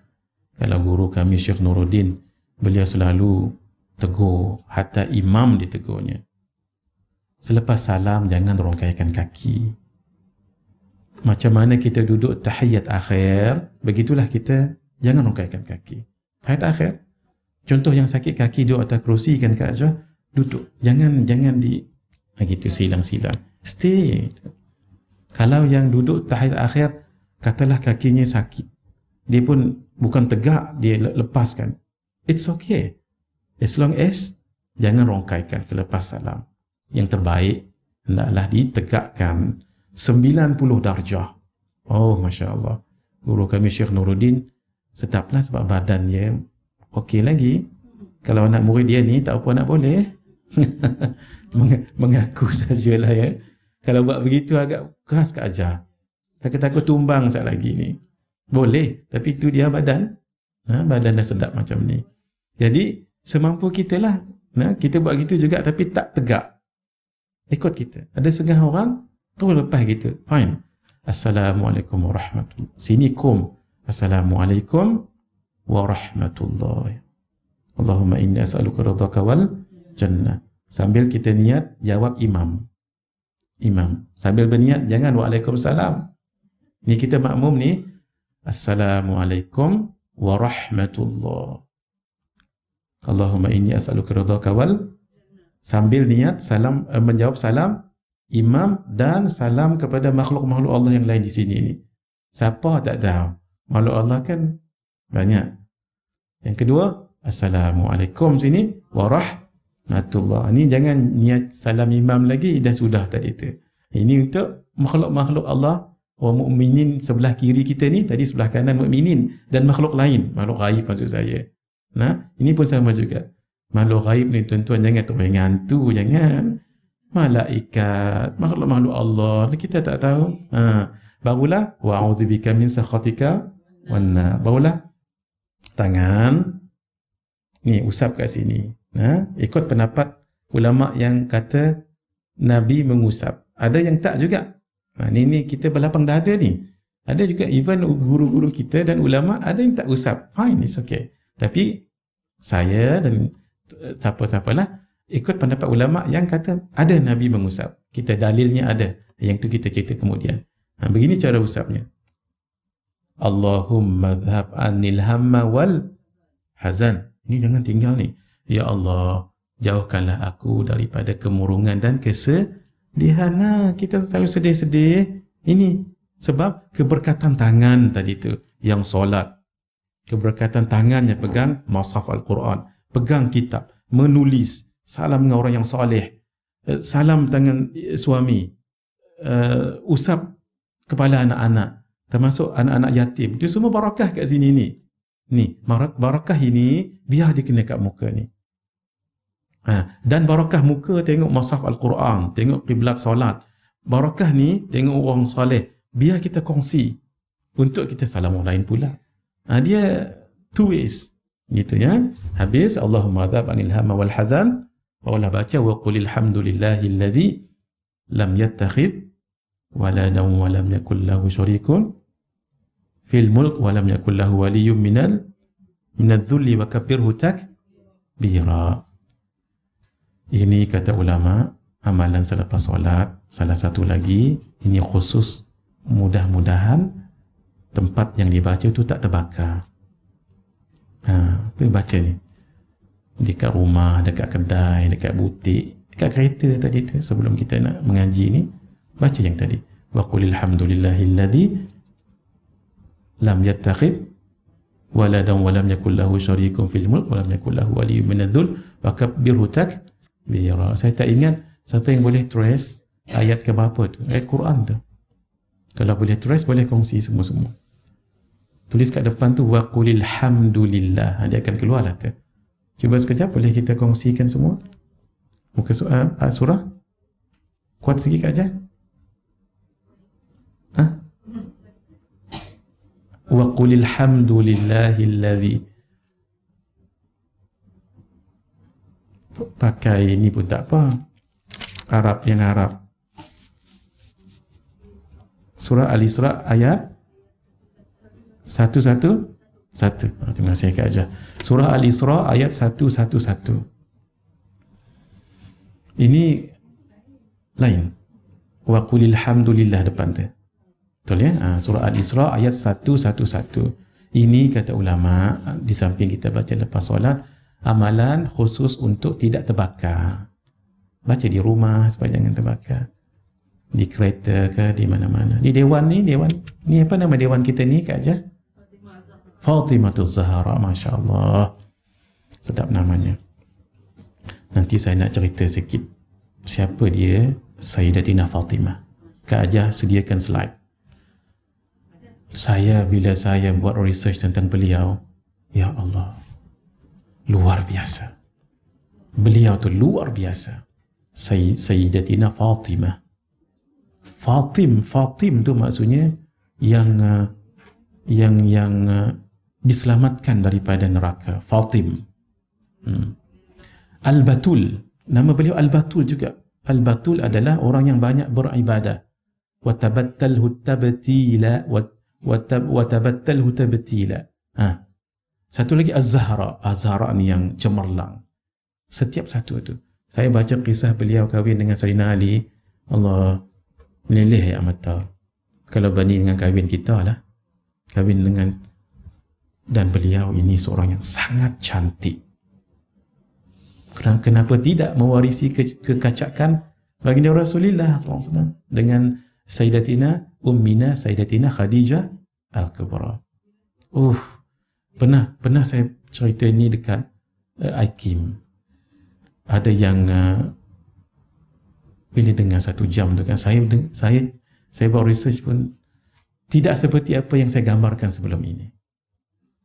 Kalau guru kami Syekh Nuruddin, beliau selalu tegur, hatta imam ditegurnya. Selepas salam, jangan rongkaikan kaki. Macam mana kita duduk tahiyat akhir, begitulah kita jangan rongkaikan kaki. Tahiyat akhir. Contoh yang sakit kaki duduk atas kerusi kan Kak Azwar, duduk. Jangan di gitu silang-silang. Stay. Kalau yang duduk tahiyat akhir, katalah kakinya sakit, dia pun bukan tegak, dia lepaskan. It's okay. As long as jangan rongkaikan selepas salam. Yang terbaik hendaklah ditegakkan 90 darjah. Oh, Masya Allah. Guru kami Syekh Nuruddin, sedaplah sebab badannya okey lagi. Kalau anak murid dia ni tak apa nak boleh. Mengaku sajalah ya. Kalau buat begitu agak keras ke ajar. Takut-takut tumbang sekali lagi ni. Boleh, tapi itu dia badan. Badan dah sedap macam ni. Jadi, semampu kita lah. Kita buat gitu juga tapi tak tegak. Ikut kita. Ada setengah orang, terus lepas gitu. Fine. Assalamualaikum warahmatullahi. Sini kum. Assalamualaikum warahmatullahi. Allahumma inni as'aluka ridhaka wal jannah. Sambil kita niat, jawab imam. Sambil berniat, jangan waalaikumsalam. Ni kita makmum ni, assalamualaikum warahmatullahi. Allahumma inni as'aluka ridhaka wal. Sambil niat, salam, menjawab salam imam dan salam kepada makhluk-makhluk Allah yang lain di sini ni. Siapa tak tahu? Makhluk Allah kan banyak. Yang kedua, assalamualaikum sini warahmatullahi. Ini jangan niat salam imam lagi, dah sudah tadi tu. Ini untuk makhluk-makhluk Allah wa mu'minin sebelah kiri kita ni, tadi sebelah kanan mu'minin dan makhluk lain, makhluk ghaib maksud saya. Ini pun sama juga. Makhluk ghaib ni tuan-tuan jangan terbayang hantu, jangan. Malaikat, makhluk-makhluk Allah, kita tak tahu. Barulah wa'udzubika min sakhatika wan nar. Barulah tangan ni usap kat sini. Ikut pendapat ulama yang kata Nabi mengusap. Ada yang tak juga. Ni kita berlapang dada ni. Ada juga even guru-guru kita dan ulama ada yang tak usap. Fine, it's okay. Tapi saya dan siapa-siapalah ikut pendapat ulama yang kata ada Nabi mengusap. Kita dalilnya ada. Yang tu kita cerita kemudian. Begini cara usapnya. Allahumma dhhab anil hamma wal Hazan, ini jangan tinggal ni. Ya Allah, jauhkanlah aku daripada kemurungan dan kesedihan. Kita selalu sedih-sedih. Ini sebab keberkatan tangan tadi tu yang solat. Keberkatan tangan yang pegang mushaf Al-Quran, pegang kitab, menulis, salam dengan orang yang soleh, salam tangan suami, usap kepala anak-anak, termasuk anak-anak yatim. Itu semua barakah kat sini ni. Ni, barakah ini biar dia kena kat muka ni. Dan barakah muka tengok mushaf Al-Quran, tengok kiblat solat. Barakah ni tengok orang soleh, biar kita kongsi untuk kita salam orang lain pula. Dia two ways gitu ya. Habis Allahumma adhab anil hamma wal hazan, Allah baca wa qulil hamdulillahilladzi lam yattakhidh waladan wa lam yakul lahu syarikun fil mulk wa lam yakul lahu waliyyun minadh-dhulli wa kabbirhu takbira. Ini kata ulama amalan selepas solat. Salah satu lagi, ini khusus, mudah-mudahan tempat yang dibaca itu tak terbakar. Tu baca ni dekat rumah, dekat kedai, dekat butik, dekat kereta tadi tu, sebelum kita nak mengaji ni, baca yang tadi. Wa qulil hamdulillahilladzi lam yattakhidh waladan wa lam yakul lahu syarikun fil mulk wa lam yakul lahu waliyyun minadh-dhul wa kabbirhu takbira. Saya tak ingat siapa yang boleh trace ayat ke berapa tu, ayat Quran tu. Kalau boleh trace, boleh kongsi semua-semua. Tulis kat depan tu wa qulil hamdulillah. Dia akan keluar lah tu. Cuba sekejap, boleh kita kongsikan semua? Muka surah? Kuat sikit aja. Wa qulil hamdulillahilladzi. Pakai ni pun tak apa. Arab yang Arab. Surah Al-Isra ayat 111. Terima kasih Kak Ajah. Surah Al-Isra ayat 111. Ini lain. Wa qulil hamdulillah depan tu. Betul ya? Surah Al-Isra ayat 111. Ini kata ulama, di samping kita baca lepas solat, amalan khusus untuk tidak terbakar. Baca di rumah supaya jangan terbakar. Di kereta ke, di mana-mana. Di dewan ni apa nama dewan kita ni Kak Ajah? Fatimah Zahra, Masya Allah. Sedap namanya. Nanti saya nak cerita sikit siapa dia Sayyidatina Fatimah. Kak Ajah sediakan slide. Bila saya buat research tentang beliau, ya Allah, luar biasa. Beliau tu luar biasa. Sayyidatina Fatimah. Fatim tu maksudnya yang diselamatkan daripada neraka. Fatim. Al-Batul. Nama beliau Al-Batul juga. Al-Batul adalah orang yang banyak beribadah. Watabattalhu tabtila. Watabattalhu tabtila. Satu lagi Az-Zahra. Az-Zahra ni yang cemerlang. Setiap satu tu. Saya baca kisah beliau kahwin dengan Sayyidina Ali. Allah, meleleh ya mata. Kalau banding dengan kahwin kita lah. Kahwin dengan, dan beliau ini seorang yang sangat cantik. Kenapa tidak mewarisi kekacakan baginda Rasulullah SAW dengan Sayyidatina Ummina Sayyidatina Khadijah Al-Kubra. Pernah saya cerita ni dekat IKIM. Ada yang bila dengar 1 jam tu kan, saya buat research pun tidak seperti apa yang saya gambarkan sebelum ini.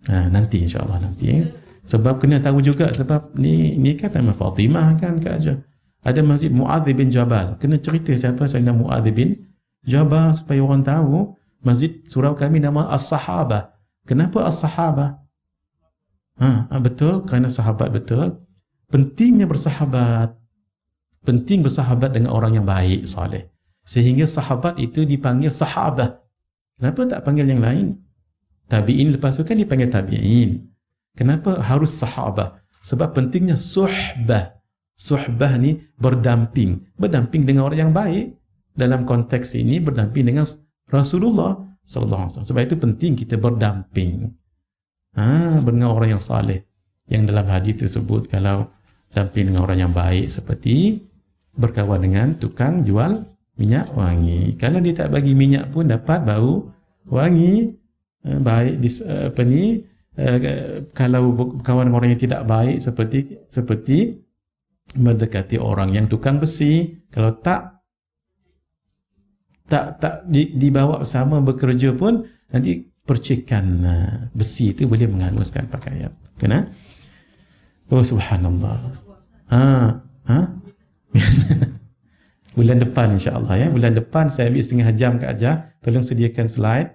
Nanti insya-Allah nanti. Sebab kena tahu juga, sebab ni kan nama Fatimah kan Kak Ajah. Ada Masjid Mu'adz bin Jabal. Kena cerita siapa Sayyidina Mu'adz bin Jabal supaya orang tahu masjid surau kami nama As-Sahabah. Kenapa As-Sahabah? Betul, kerana sahabat betul. Pentingnya bersahabat. Penting bersahabat dengan orang yang baik, soleh. Sehingga sahabat itu dipanggil sahabah. Kenapa tak panggil yang lain? Tabi'in lepas tu kan dipanggil tabi'in. Kenapa harus sahabah? Sebab pentingnya suhbah. Suhbah ni berdamping. Berdamping dengan orang yang baik. Dalam konteks ini berdamping dengan Rasulullah sallallahu alaihi wasallam. Sebab itu penting kita berdamping. Dengan orang yang saleh. Yang dalam hadis tersebut, kalau damping dengan orang yang baik seperti berkawan dengan tukang jual minyak wangi. Kalau dia tak bagi minyak pun dapat bau wangi. Baik kalau berkawan dengan orang yang tidak baik seperti mendekati orang yang tukang besi. Kalau tak dibawa bersama bekerja pun, nanti percikan besi itu boleh menghanguskan pakaian. Kena? Oh subhanallah. Bulan depan insya-Allah ya. Bulan depan saya ambil setengah jam Kak Ajah. Tolong sediakan slide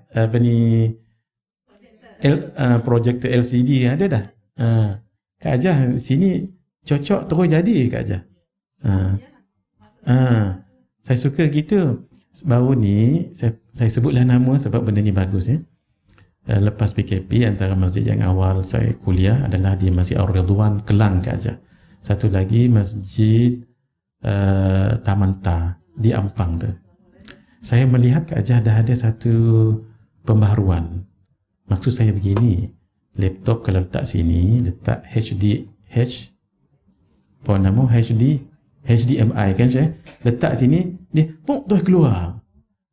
projector LCD ada dah. Kak Ajah sini cocok terus jadi Kak Ajah. Saya suka gitu. Baru ni saya sebutlah nama sebab benda ni bagus ya. Lepas PKP, antara masjid yang awal saya kuliah adalah di Masjid Ar-Ridwan Kelang Kak Ajah. Satu lagi Masjid Taman Ta di Ampang tu. Saya melihat Kak Ajah dah ada satu pembaharuan. Maksud saya begini, laptop kalau letak sini, letak HDMI kan saya, letak sini, dia terus keluar.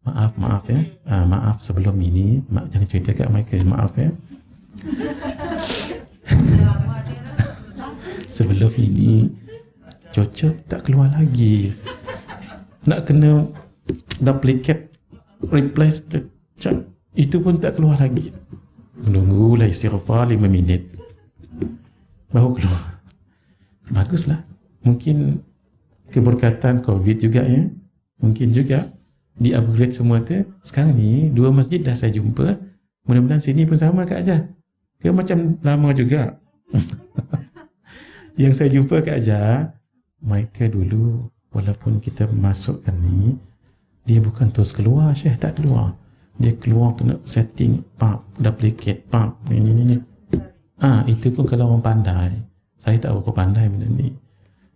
Maaf ya. Maaf sebelum ini, jangan cerita kat Michael, maaf ya. Sebelum ini cocok tak keluar lagi. Nak kena duplicate, replace, itu pun tak keluar lagi. Menunggulah istighfar 5 minit baru keluar. Baguslah. Mungkin keberkatan COVID juga ya. Mungkin juga di-upgrade semua tu. Sekarang ni 2 masjid dah saya jumpa. Mudah-mudahan sini pun sama Kak Ajah. Ke macam lama juga. Yang saya jumpa Kak Ajah, mereka dulu walaupun kita masukkan ni, dia bukan terus keluar, Syekh, tak keluar. Dia keluar kena setting, duplicate, ni. Itu pun kalau orang pandai. Saya tak berapa pandai benda ni.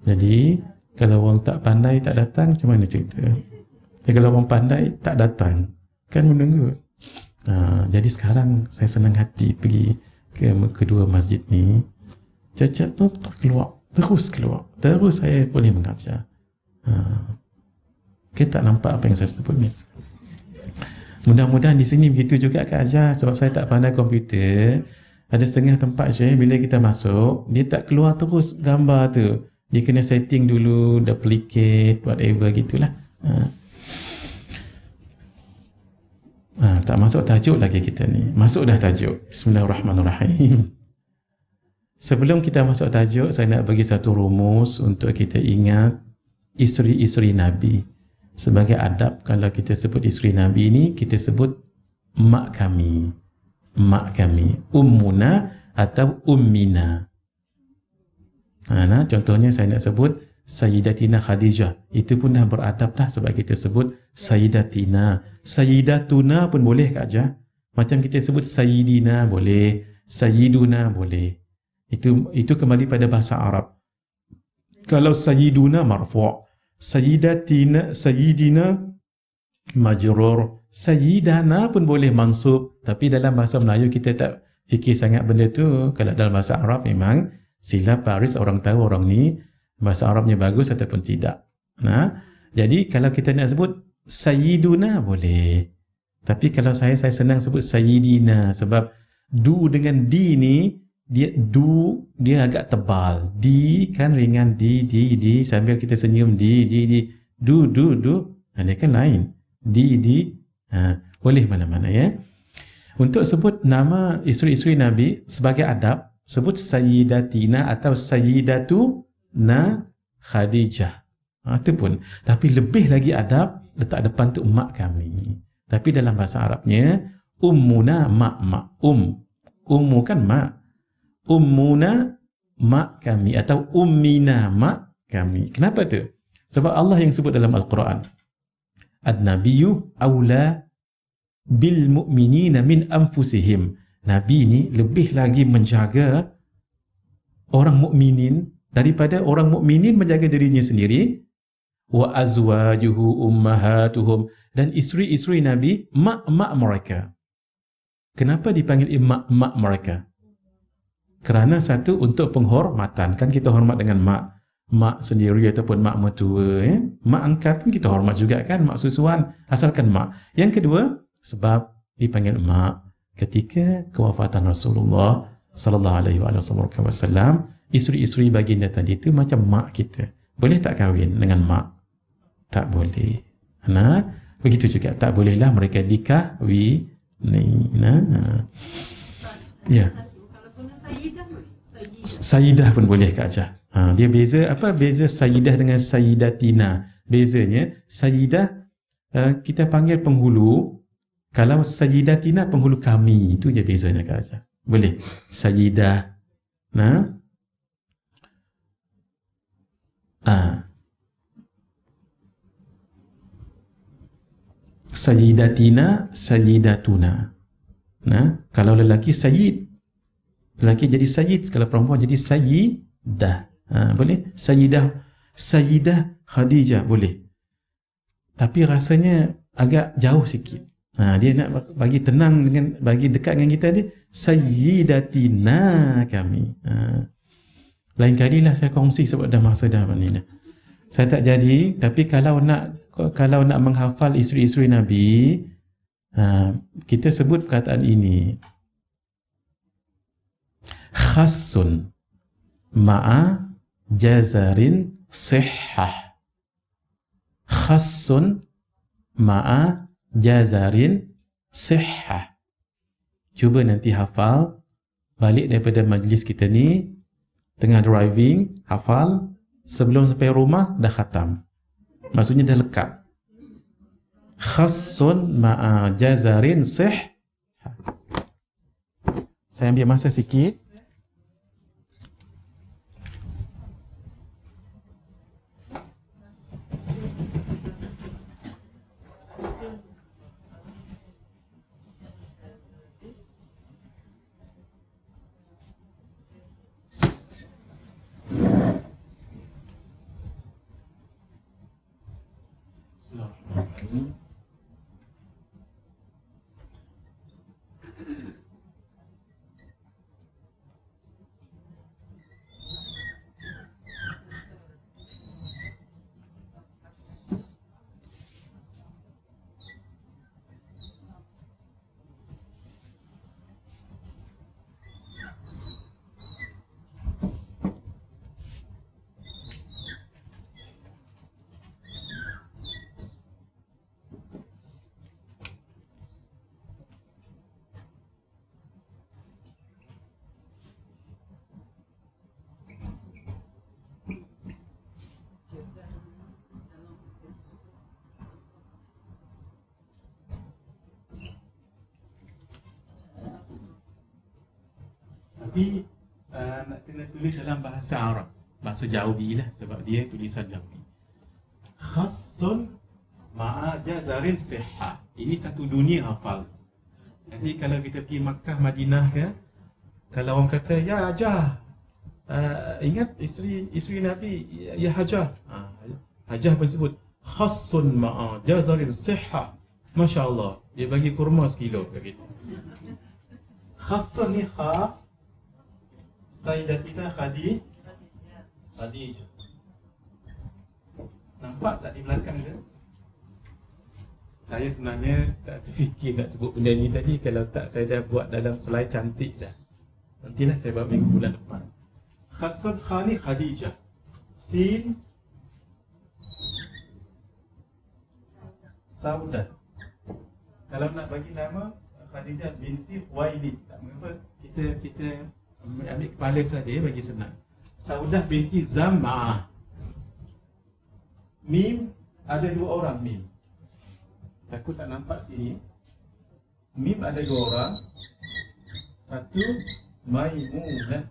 Jadi, kalau orang tak pandai tak datang, macam mana cerita? Kalau orang pandai tak datang, kan menunggu. Jadi sekarang saya senang hati pergi ke kedua masjid ni. Cacat tu terus keluar. Terus saya boleh mengajar. Kita tak nampak apa yang saya sebut ni. Mudah-mudahan di sini begitu juga Kak Ajah. Sebab saya tak pandai komputer, ada setengah tempat Syekh, bila kita masuk, dia tak keluar terus gambar tu. Dia kena setting dulu, duplicate, whatever gitulah. Tak masuk tajuk lagi kita ni. Masuk dah tajuk. Bismillahirrahmanirrahim. Sebelum kita masuk tajuk, saya nak bagi satu rumus untuk kita ingat isteri-isteri Nabi. Sebagai adab, kalau kita sebut isteri Nabi ini, kita sebut mak kami. Mak kami. Ummuna atau ummina. Contohnya saya nak sebut Sayyidatina Khadijah. Itu pun dah beradab dah sebab kita sebut Sayyidatina. Sayyidatuna pun boleh Kak Ajah. Macam kita sebut Sayyidina boleh, Sayyiduna boleh. Itu kembali pada bahasa Arab. Kalau Sayyiduna marfu', Sayyidina majrur, Sayyidana pun boleh mansub. Tapi dalam bahasa Melayu kita tak fikir sangat benda tu. Kalau dalam bahasa Arab memang silap baris orang tahu orang ni bahasa Arabnya bagus ataupun tidak. Jadi kalau kita nak sebut Sayyiduna boleh. Tapi kalau saya senang sebut Sayyidina sebab du dengan di ni dia agak tebal. Di kan ringan, di sambil kita senyum di du dia kan lain. Di boleh mana-mana ya. Untuk sebut nama isteri-isteri Nabi sebagai adab, sebut Sayyidatina atau Sayyidatuna Khadijah. Itu pun. Tapi lebih lagi adab letak depan tu mak kami. Tapi dalam bahasa Arabnya ummuna mak. Ummu kan mak. Ummuna mak kami atau ummina mak kami. Kenapa tu? Sebab Allah yang sebut dalam Al-Quran. An-nabiyyu awla bil mu'minina min anfusihim. Nabi ni lebih lagi menjaga orang mukminin daripada orang mukminin menjaga dirinya sendiri. Wa azwajuhu ummahatuhum, dan isteri-isteri Nabi mak-mak mereka. Kenapa dipanggil mak-mak mereka? Kerana satu, untuk penghormatan. Kan kita hormat dengan mak sendiri ataupun mak mertua, ya. Mak angkat pun kita hormat juga kan, mak susuan, asalkan mak. Yang kedua, sebab dipanggil mak ketika kewafatan Rasulullah sallallahu alaihi wasallam, isteri-isteri baginda tadi itu macam mak kita. Boleh tak kahwin dengan mak? Tak boleh. Nah, begitu juga tak bolehlah mereka dikahwini. Nah. Ya. Sayyidah pun boleh Kak Ajah. Dia beza apa? Beza Sayyidah dengan Sayyidatina. Bezanya Sayyidah kita panggil penghulu. Kalau Sayyidatina penghulu kami. Itu je bezanya Kak Ajah. Boleh. Sayyidah. Nah. Sayyidatina, Sayyidatuna. Nah, kalau lelaki Sayyid, lelaki jadi Sayyid, kalau perempuan jadi Sayyidah. Boleh? Sayyidah Khadijah, boleh. Tapi rasanya agak jauh sikit. Dia nak bagi tenang dengan, bagi dekat dengan kita ni, Sayyidatina kami. Lain kalilah saya kongsi sebab dah masa dah ni. Saya tak jadi, tapi kalau nak menghafal isteri-isteri Nabi, kita sebut perkataan ini. Khassun ma'a jazarin sihhah. Khassun ma'a jazarin sihhah. Cuba nanti hafal balik daripada majlis kita ni, tengah driving, hafal, sebelum sampai rumah dah khatam. Maksudnya dah lekat. Khassun ma'a jazarin sihhah. Saya ambil masa sikit. Tapi nak kena tulis dalam bahasa Arab, bahasa Jawi lah, sebab dia tulisan Jawi. Khassun ma'a jazarin sihhah. Ini satu dunia hafal. Nanti kalau kita pergi Makkah, Madinah ke, kalau orang kata ya Hajah, ingat isteri Nabi ya Hajah, Hajah pun sebut khassun ma'a jazarin sihhah. Masya Allah, dia bagi kurma sekilo begitu. Khassun ni kha, Sayyidatina Khadijah. Nampak tak di belakang dia? Saya sebenarnya tak terfikir nak sebut benda ni tadi. Kalau tak, saya dah buat dalam slide cantik dah. Nantilah saya buat minggu bulan depan. Khassun khani Khadijah. Sin Saudah. Kalau nak bagi nama Khadijah binti Khuwailid, tak mengapa, kita ambil kepala saja bagi senang. Saudah binti Zam'ah. Mim, ada dua orang mim. Aku tak nampak sini. Mim ada dua orang. Satu Maimunah.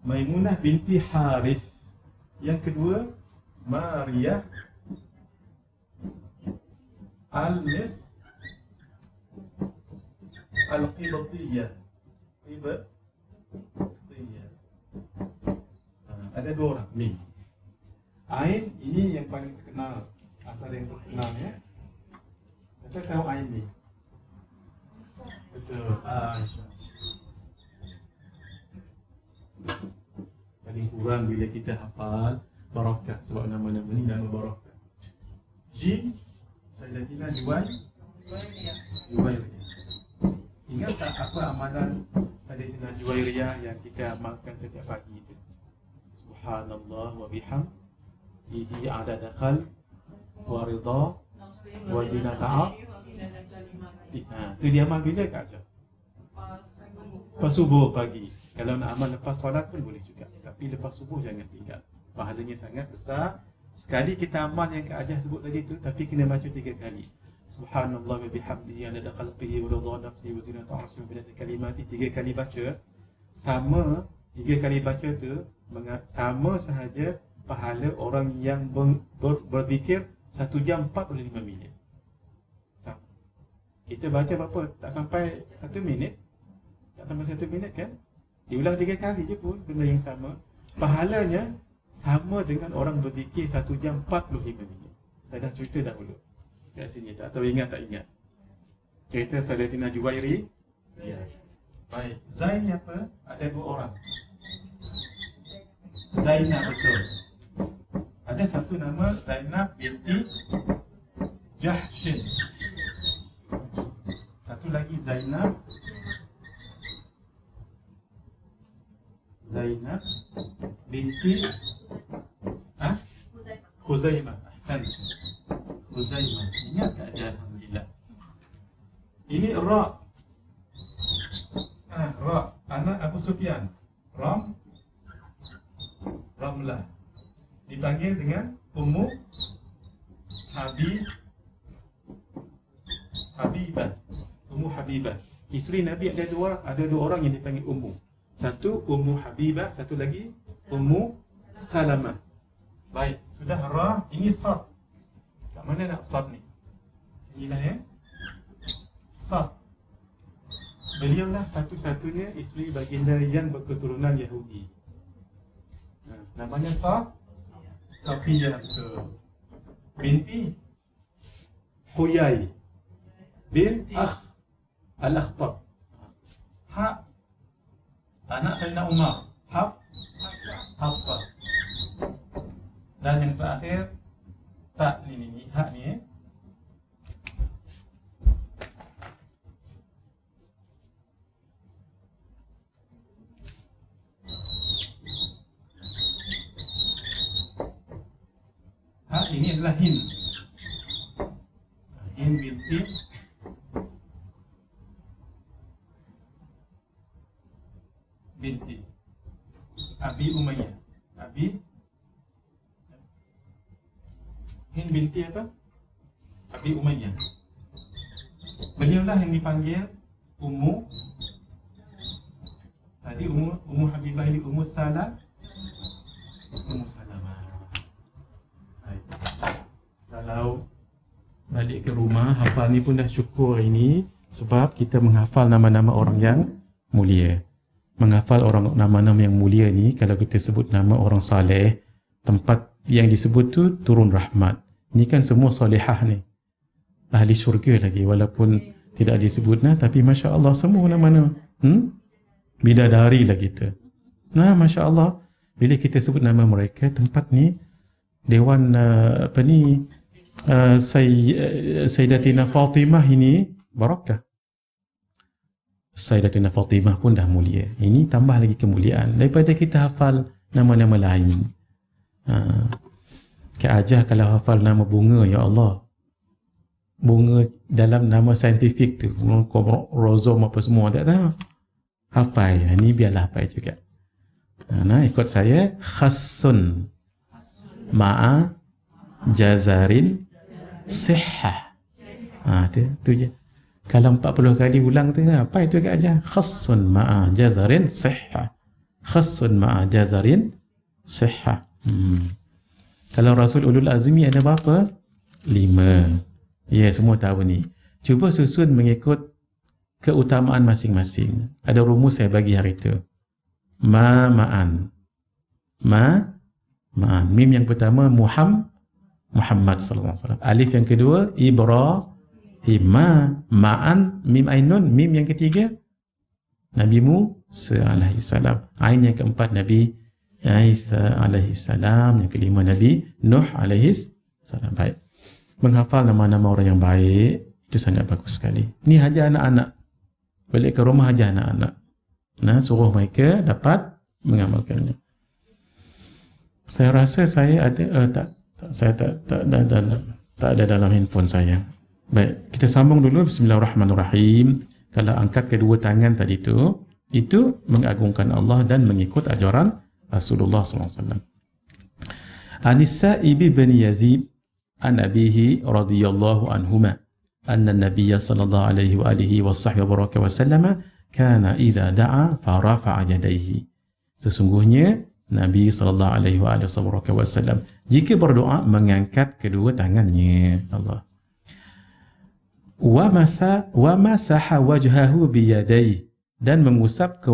Maimunah binti Harith. Yang kedua Maria Al-Mis Al-Qibtiyah. Ada dua orang mim. Ain ini yang paling terkenal, antara yang terkenal ya. Siapa tahu Ain ni? Betul. InsyaAllah. Paling kurang bila kita hafal barakah, sebab nama-nama ni nama barakah. Jim, Sayyidatina Juwairiyah. Ingat tak apa amalan Sayyidatina Juwairiyah yang kita amalkan setiap pagi itu? Subhanallah wa bihamdihi adada khalq wa ridha wa zinata. Tu dia amal bila Kak Ajah? Lepas subuh pagi. Kalau nak amal lepas solat pun boleh juga. Tapi lepas subuh jangan tinggal. Pahalanya sangat besar. Sekali kita amal yang Kak Ajah sebut tadi tu, tapi kena baca 3 kali. Subhanallah wa bihamdihi adada khalqihi wa ridha nafsihi wa zinata arsyihi wa midada kalimatihi. 3 kali baca. Sama 3 kali baca tu sama sahaja pahala orang yang berzikir 1 jam 45 minit. Sama. Kita baca berapa? Tak sampai 1 minit. Tak sampai 1 minit kan? Diulang 3 kali je pun benda yang sama. Pahalanya sama dengan orang berzikir 1 jam 45 minit. Saya dah cerita dahulu kat sini, tak tahu ingat tak ingat cerita Sayyidatina Juwairiyah? Ya. Baik, Zain ni apa? Ada 2 orang. Zainab, betul. Ada satu nama Zainab binti Jahshin. Satu lagi Zainab binti Khuzaimah. Ahsan. Khuzaimah. Ingat tak dia? Alhamdulillah. Ini Ra. Ra, anak Abu Sufyan. Ramlah. Dipanggil dengan Ummu Habibah. Ummu Habibah. Isteri Nabi ada 2 orang yang dipanggil Ummu. Satu Ummu Habibah, satu lagi Ummu Salamah. Baik, sudah Ra, ini Sad. Kat mana nak Sad ni? Sinilah ya. Sad. Beliaulah satu-satunya isteri baginda yang berketurunan Yahudi. Namanya Safiyah, betul. Binti Huyai bin Al-Akhtab. Anak Sayyidina Umar, Hafsah. Dan yang terakhir tak ni hak ni ini adalah Hind binti Abi Umayyah. Hind binti apa? Abi Umayyah. Beliaulah yang dipanggil Ummu. Tadi Ummu Habibah ini Ummu Salamah. Kalau balik ke rumah hafal ni pun dah syukur ini, sebab kita menghafal nama-nama orang yang mulia. Menghafal nama-nama yang mulia ni, kalau kita sebut nama orang saleh, tempat yang disebut tu turun rahmat. Ni kan semua salihah ni, ahli syurga lagi, walaupun tidak disebut tapi Masya Allah semua nama-nama bidadari lah kita. Masya Allah, bila kita sebut nama mereka, tempat ni Dewan Sayyidatina Fatimah ini barakah. Sayyidatina Fatimah pun dah mulia. Ini tambah lagi kemuliaan daripada kita hafal nama-nama lain. Kak Ajah kalau hafal nama bunga, ya Allah, bunga dalam nama saintifik tu, rozom apa semua, tak tahu. Hafal. Ini biarlah hafal juga. Ikut saya, khassun ma'a jazarin sihah. Tu je. Kalau 40 kali ulang tu, apa itu Kak Ajah? Khassun ma'a jazarin sihah. Khassun ma'a jazarin sihah. Kalau Rasul Ulul Azmi ada berapa? 5. Ya, semua tahu ni. Cuba susun mengikut keutamaan masing-masing. Ada rumus saya bagi hari itu. Ma'an. Mim yang pertama Muhammad sallallahu alaihi wasallam. Alif yang kedua ma'an, mim ainun, mim yang ketiga Nabi Musa alaihi salam, ain yang keempat Nabi Isa alaihi salam, yang kelima Nabi Nuh alaihi salam. Baik, menghafal nama-nama orang yang baik itu sangat bagus sekali. Ni hajar anak-anak, balik ke rumah hajar anak-anak, nah, suruh mereka dapat mengamalkannya. Saya rasa saya ada tak ada dalam handphone saya. Baik, kita sambung dulu. Bismillahirrahmanirrahim. Kalau angkat kedua tangan tadi itu mengagungkan Allah dan mengikut ajaran Rasulullah SAW. An-Saib bin Yazid an abihi radhiyallahu anhuma anna an-nabiy sallallahu alaihi wa alihi wasallam kana idza da'a fa rafa'a yadayhi. Sesungguhnya Nabi sallallahu alaihi wasallam jika berdoa mengangkat kedua tangannya. Allah. Wa masaha wajhahu biyadayhi, dan mengusapkan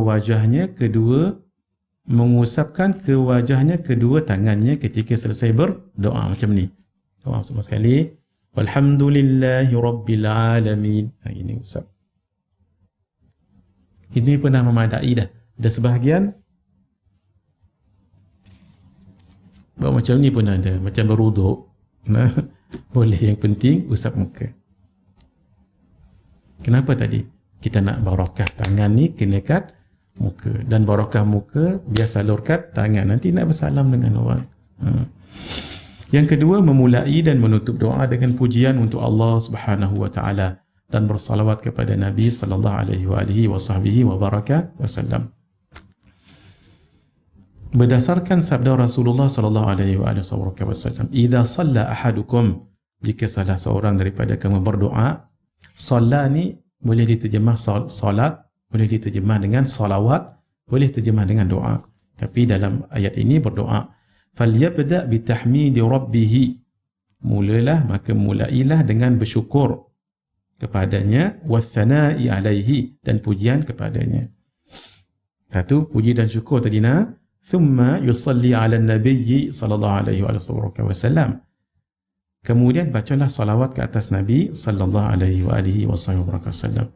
ke wajahnya kedua tangannya ketika selesai berdoa macam ni. Doa semua sekali. Walhamdulillahi rabbil alamin. Ini usap. Ini pernah memadai dah. Ada sebahagian buat macam ni pun ada, macam beruduk. Nah, boleh, yang penting usap muka. Kenapa tadi? Kita nak barakah tangan ni kena kat muka, dan barakah muka biar salurkan tangan, nanti nak bersalam dengan orang. Yang kedua, memulai dan menutup doa dengan pujian untuk Allah Subhanahu wa taala dan bersalawat kepada Nabi sallallahu alaihi wasallam. Berdasarkan sabda Rasulullah sallallahu alaihi wasallam, "Idza shalla ahadukum", jika salah seorang daripada kamu berdoa. Shalla ni boleh diterjemah solat, boleh diterjemah dengan salawat, boleh terjemah dengan doa. Tapi dalam ayat ini berdoa, "Falyabda bi tahmidi rabbih", mulailah dengan bersyukur kepadanya, wathana'i alaihi, dan pujian kepadanya. Satu, puji dan syukur tadi nak. Thumma yusalli ala nabiyyi sallallahu alaihi wasallam. Kemudian bacalah salawat ke atas Nabi sallallahu alaihi wasallam.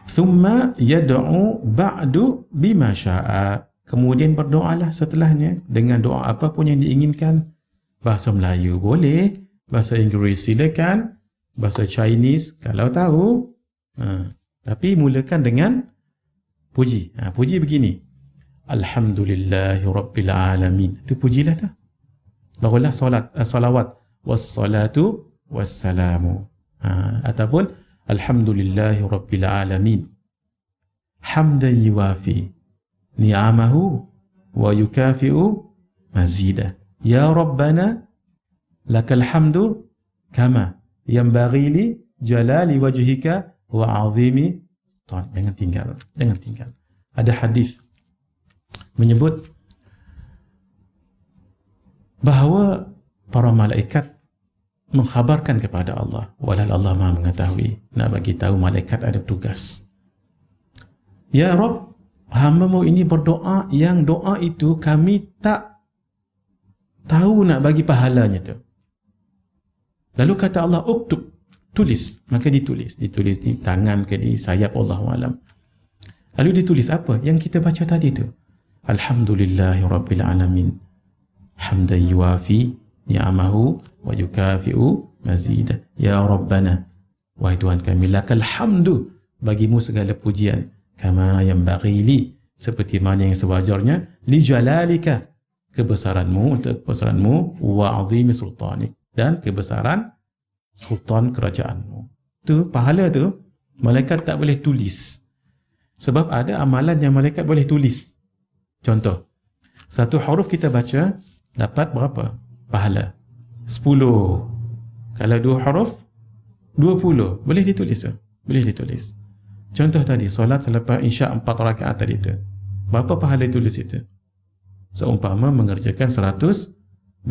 Thumma yad'u ba'du bima syaa. Kemudian berdoalah setelahnya dengan doa apapun yang diinginkan. Bahasa Melayu boleh, bahasa Inggeris silakan, bahasa Chinese kalau tahu. Tapi mulakan dengan puji. Puji begini. Alhamdulillahi rabbil alamin. Itu pujilah tu. Barulah salawat. Wassalatu wassalamu. Ataupun alhamdulillahi rabbil alamin. Hamdan yuwafi ni'amahu wa yukafi'u mazida. Ya Rabbana lakal hamdu kama yanbaghi li jalali wajhika wa 'azimi. Jangan tinggal. Ada hadis menyebut bahawa para malaikat mengkhabarkan kepada Allah, walal Allah Maha mengetahui, nak bagi tahu malaikat ada tugas. Ya Rabb, hamba-Mu ini berdoa yang doa itu kami tak tahu nak bagi pahalanya tu. Lalu kata Allah, uktub, tulis. Maka ditulis di tangan ke di sayap, Allahu a'lam. Lalu ditulis apa yang kita baca tadi tu. Alhamdulillahi rabbil alamin. Hamdan yuwafi ni'amahu wa yukafi'u mazida. Ya Rabbana, wahai Tuhan kami, lakal hamdu, bagimu segala pujian, kama yanbaghi li, seperti mana yang sewajarnya, li jalalika, kebesaranmu, untuk kebesaranmu, wa 'azimi sultanik, dan kebesaran sultan kerajaanmu. Tu pahala tu malaikat tak boleh tulis. Sebab ada amalan yang malaikat boleh tulis. Contoh, satu huruf kita baca dapat berapa pahala? 10. Kalau dua huruf 20. Boleh ditulis ke? Boleh ditulis. Contoh tadi, solat selepas isyak 4 rakaat tadi tu, berapa pahala ditulis itu? Seumpama mengerjakan 120,000.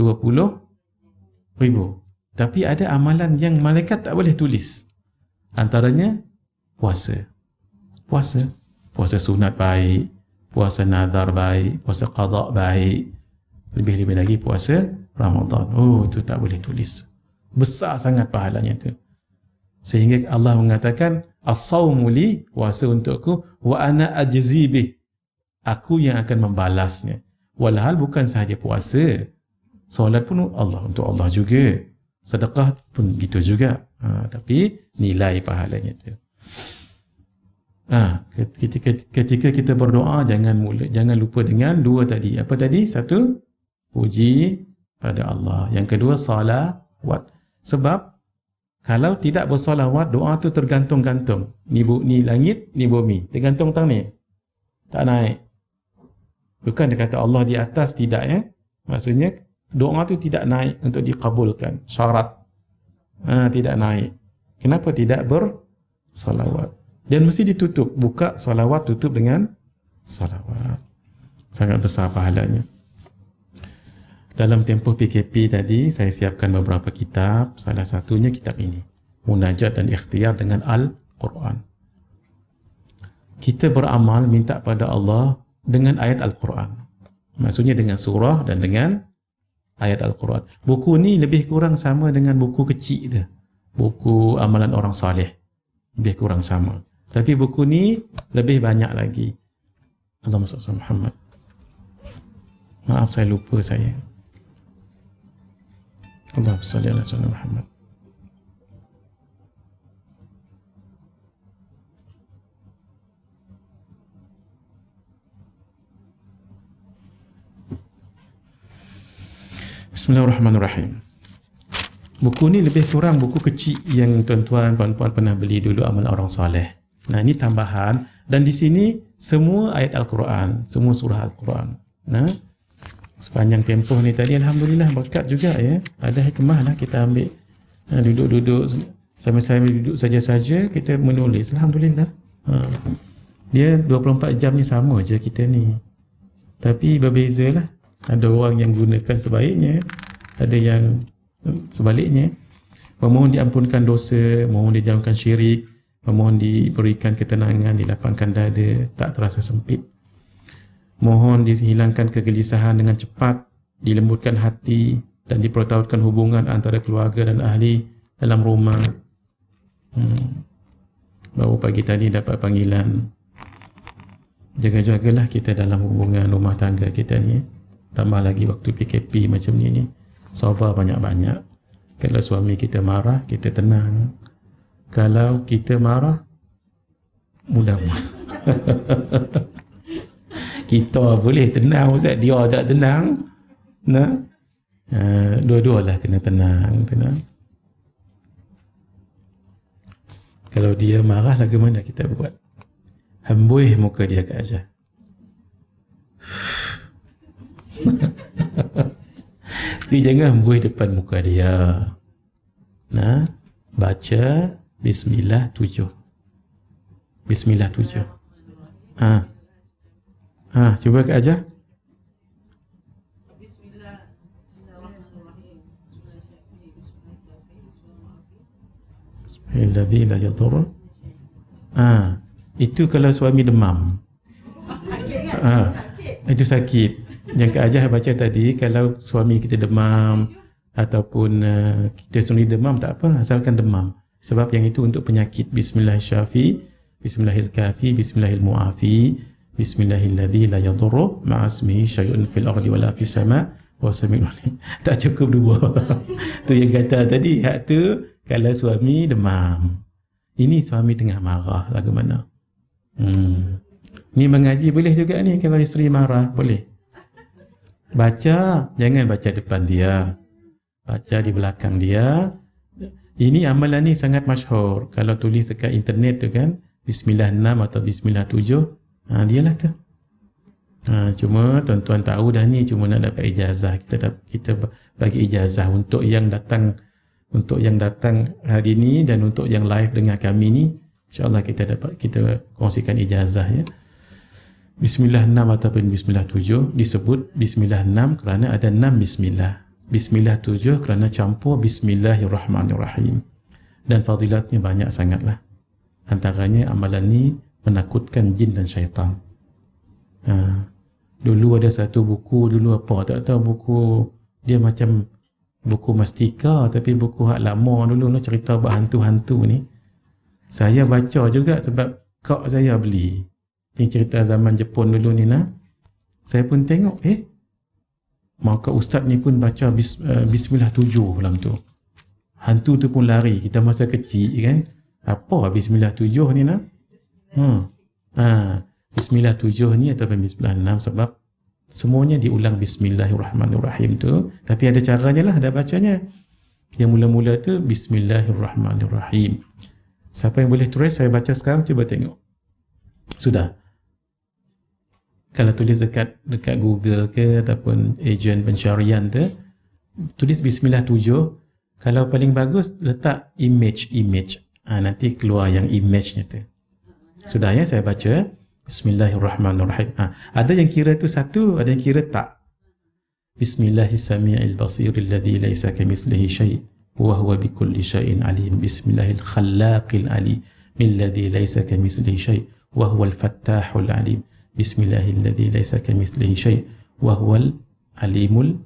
Tapi ada amalan yang malaikat tak boleh tulis. Antaranya puasa. Puasa sunat baik, puasa nazar baik, puasa qada baik, lebih-lebih lagi puasa Ramadan. Oh, itu tak boleh tulis. Besar sangat pahalanya itu. Sehingga Allah mengatakan, as-sawmu li, puasa untukku, wa ana ajzi bih, aku yang akan membalasnya. Walhal bukan sahaja puasa, solat pun Allah untuk Allah juga, sedekah pun gitu juga. Tapi nilai pahalanya tu. Ketika kita berdoa, jangan lupa dengan dua tadi. Apa tadi? Satu, puji pada Allah. Yang kedua, salawat. Sebab kalau tidak bersalawat, doa tu tergantung-gantung. Ni langit, ni bumi. Tergantung tang ni. Tak naik. Bukan dia kata Allah di atas, tidak ya. Maksudnya doa tu tidak naik untuk dikabulkan. Syarat. Tidak naik. Kenapa tidak bersalawat? Dan mesti ditutup. Buka salawat, tutup dengan salawat. Sangat besar pahalanya. Dalam tempoh PKP tadi, saya siapkan beberapa kitab. Salah satunya kitab ini, Munajat dan Ikhtiar dengan Al-Quran. Kita beramal minta pada Allah dengan ayat Al-Quran. Maksudnya dengan surah dan dengan ayat Al-Quran. Buku ni lebih kurang sama dengan buku kecil tu. Buku amalan orang saleh. Lebih kurang sama. Tapi buku ni lebih banyak lagi. Allahumma salli ala Muhammad. Maaf saya lupa saya. Allahumma salli ala Muhammad. Bismillahirrahmanirrahim. Buku ni lebih kurang buku kecil yang tuan-tuan, puan-puan pernah beli dulu amal orang saleh. Nah, ini tambahan, dan di sini semua ayat Al-Quran, semua surah Al-Quran. Nah, sepanjang tempoh ni tadi, alhamdulillah berkat juga ya. Ada hikmah lah kita ambil. Duduk-duduk sama-sama, duduk saja-saja kita menulis. Alhamdulillah. Dia 24 jam ni sama je kita ni. Tapi berbezalah. Ada orang yang gunakan sebaiknya, ada yang sebaliknya. Memohon diampunkan dosa, mohon dijauhkan syirik, memohon diberikan ketenangan, dilapangkan dada, tak terasa sempit. Mohon dihilangkan kegelisahan dengan cepat, dilembutkan hati dan dipertautkan hubungan antara keluarga dan ahli dalam rumah. Baru pagi tadi dapat panggilan. Jaga-jagalah kita dalam hubungan rumah tangga kita ni. Tambah lagi waktu PKP macam ni. Sabar banyak-banyak. Kalau suami kita marah, kita tenang. Kalau kita marah, mudah. Kita boleh tenang, Ustaz. Dia tak tenang. Nah, dua-dualah kena tenang. Kalau dia marah, lagu mana kita buat? Hembus muka dia ke aja. Dia jangan hembus depan muka dia. Nah, baca Bismillah 7. Bismillah 7. Cuba ke aja. Bismillahirrahmanirrahim. La yadur. Itu kalau suami demam. Itu sakit. Yang Kak Ajah baca tadi, kalau suami kita demam ataupun kita sendiri demam, tak apa, asalkan demam. Sebab yang itu untuk penyakit. Bismillahirrahmanirrahim, Bismillahirkafi, Bismillahirmu'afi, Bismillahilladzi la yadurru ma'asmihi syai'un fil ardi wala fis sama' wa sami'un alim. Tak cukup dua. Tu yang kata tadi, hak tu kalau suami demam. Ini suami tengah marah, lagu mana? Ni mengaji boleh juga ni, kalau isteri marah boleh. Baca, jangan baca depan dia, baca di belakang dia. Ini amalan ni sangat masyhur. Kalau tulis dekat internet tu kan, Bismillah 6 atau Bismillah 7, dialah tu. Cuma tuan-tuan tahu dah ni cuma nak dapat ijazah. Kita bagi ijazah untuk yang datang, hari ni, dan untuk yang live dengan kami ni, insya-Allah kita kongsikan ijazah ya. Bismillah 6 ataupun Bismillah 7 disebut Bismillah 6 kerana ada 6 Bismillah. Bismillah 7 kerana campur Bismillahirrahmanirrahim. Dan fadilatnya banyak sangatlah. Antaranya amalan ni menakutkan jin dan syaitan. Dulu ada satu buku, dulu apa tak tahu, buku dia macam buku mastika, tapi buku hak lama dulu, cerita bah hantu-hantu ni. Saya baca juga sebab kak saya beli. Ini cerita zaman Jepun dulu ni nah. Saya pun tengok, maka ustaz ni pun baca Bismillah 7 dalam tu. Hantu tu pun lari. Kita masa kecil kan. Apa Bismillah 7 ni nah? Bismillah 7 ni atau Bismillah 6 sebab semuanya diulang Bismillahirrahmanirrahim tu. Tapi ada caranya lah, ada bacanya. Yang mula-mula tu Bismillahirrahmanirrahim. Siapa yang boleh tulis, saya baca sekarang, cuba tengok. Sudah. Kalau tulis dekat Google ke ataupun ejen pencarian tu, tulis Bismillah 7. Kalau paling bagus letak image. Nanti keluar yang image-nya tu. Sudah ya, saya baca Bismillahirrahmanirrahim. Ada yang kira tu satu, ada yang kira tak. Bismillahis-sami'il basiril ladzi laisa kamitslihi syai' wa huwa bikulli syai'in alim. Bismillahil khallaqil alim milladzi laisa kamitslihi syai' wa huwal fattahul alim. Bismillahil ladzi laisa kamitslihi syai' wa huwal alimul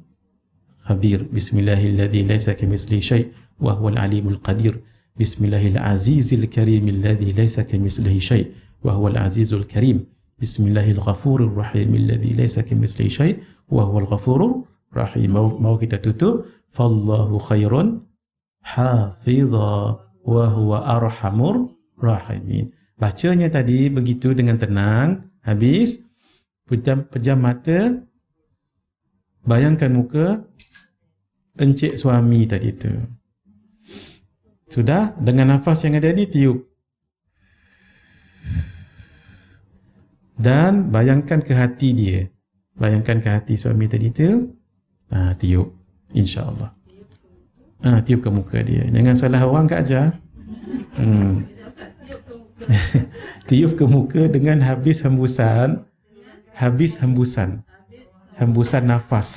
khabir. Bismillahil ladzi laisa kamitslihi syai' wa huwal alimul qadir. Bismillahil azizil karimil ladzi laisa kamitslihi syai' wa huwal azizul karim. Bismillahil ghafurur rahimil ladzi laisa kamitslihi syai' wa huwal ghafurur rahim. Mau kita tutup, fallahu khairun hafidha wa huwa arhamur rahimin. Bacanya tadi begitu dengan tenang. Habis pejam mata, bayangkan muka encik suami tadi tu. Sudah, dengan nafas yang ada ni tiup. Dan bayangkan ke hati dia. Bayangkan ke hati suami tadi tu. Tiup. InsyaAllah. Tiup ke muka dia. Jangan salah orang Kak Ajar. Tiup ke muka dengan habis hembusan. Hembusan nafas.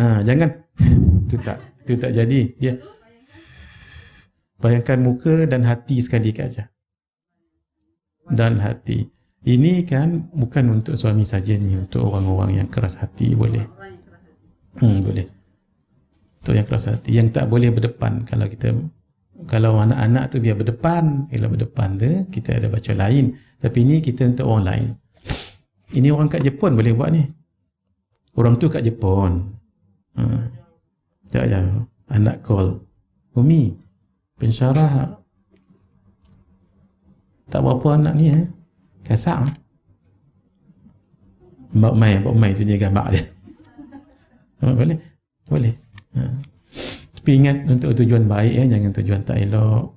Jangan. Itu tak jadi. Dia bayangkan muka dan hati sekali Kak Ajar. Dan hati. Ini kan bukan untuk suami saja ni, untuk orang-orang yang keras hati boleh. Boleh. Untuk yang keras hati, yang tak boleh berdepan. Kalau anak-anak tu biar berdepan, kalau berdepan tu kita ada baca lain. Tapi ini kita untuk orang lain. Ini orang kat Jepun boleh buat ni. Orang tu kat Jepun. Anak call, Umi, pensyarah tak berapa anak ni kasar. Mbak Mai tu jaga mak dia. Boleh. Tapi ingat untuk tujuan baik jangan tujuan tak elok.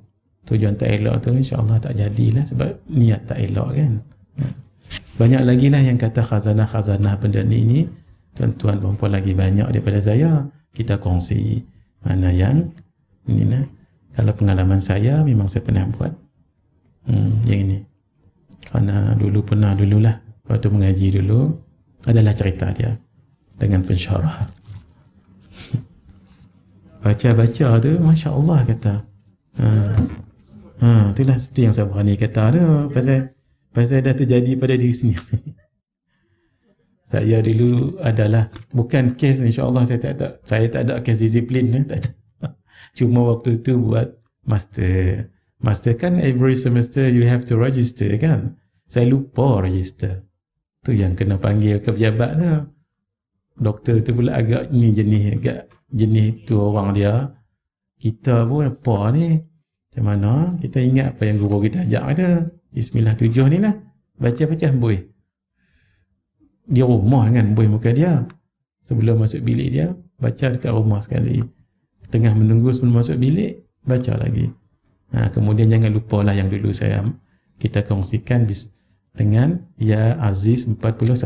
Tujuan tak elok tu insya-Allah tak jadilah sebab niat tak elok kan. Banyak lagi lah yang kata khazanah benda ni. Tuan-tuan perempuan lagi banyak daripada saya. Kita kongsi mana yang ini lah. Kalau pengalaman saya memang saya pernah buat yang ini. Kerana dululah waktu mengaji dulu adalah cerita dia dengan pensyarah. Baca tu Masya Allah kata. Itulah itu yang saya berani kata tu. Pasal dah terjadi pada diri sendiri. Saya dulu adalah bukan kes, insya-Allah saya tak ada kes disiplin tak ada. Cuma waktu tu buat master. Master kan every semester you have to register kan. Saya lupa register. Tu yang kena panggil ke pejabat tu. Doktor tu pula agak jenis tu orang dia. Kita pun apa ni? Macam mana? Kita ingat apa yang guru kita ajak tu. Bismillah 7 ni lah. Baca-baca hembui. Di rumah kan hembui muka dia. Sebelum masuk bilik dia, baca dekat rumah sekali. Tengah menunggu sebelum masuk bilik, baca lagi. Kemudian jangan lupa lah yang dulu kita kongsikan dengan Ya Aziz 41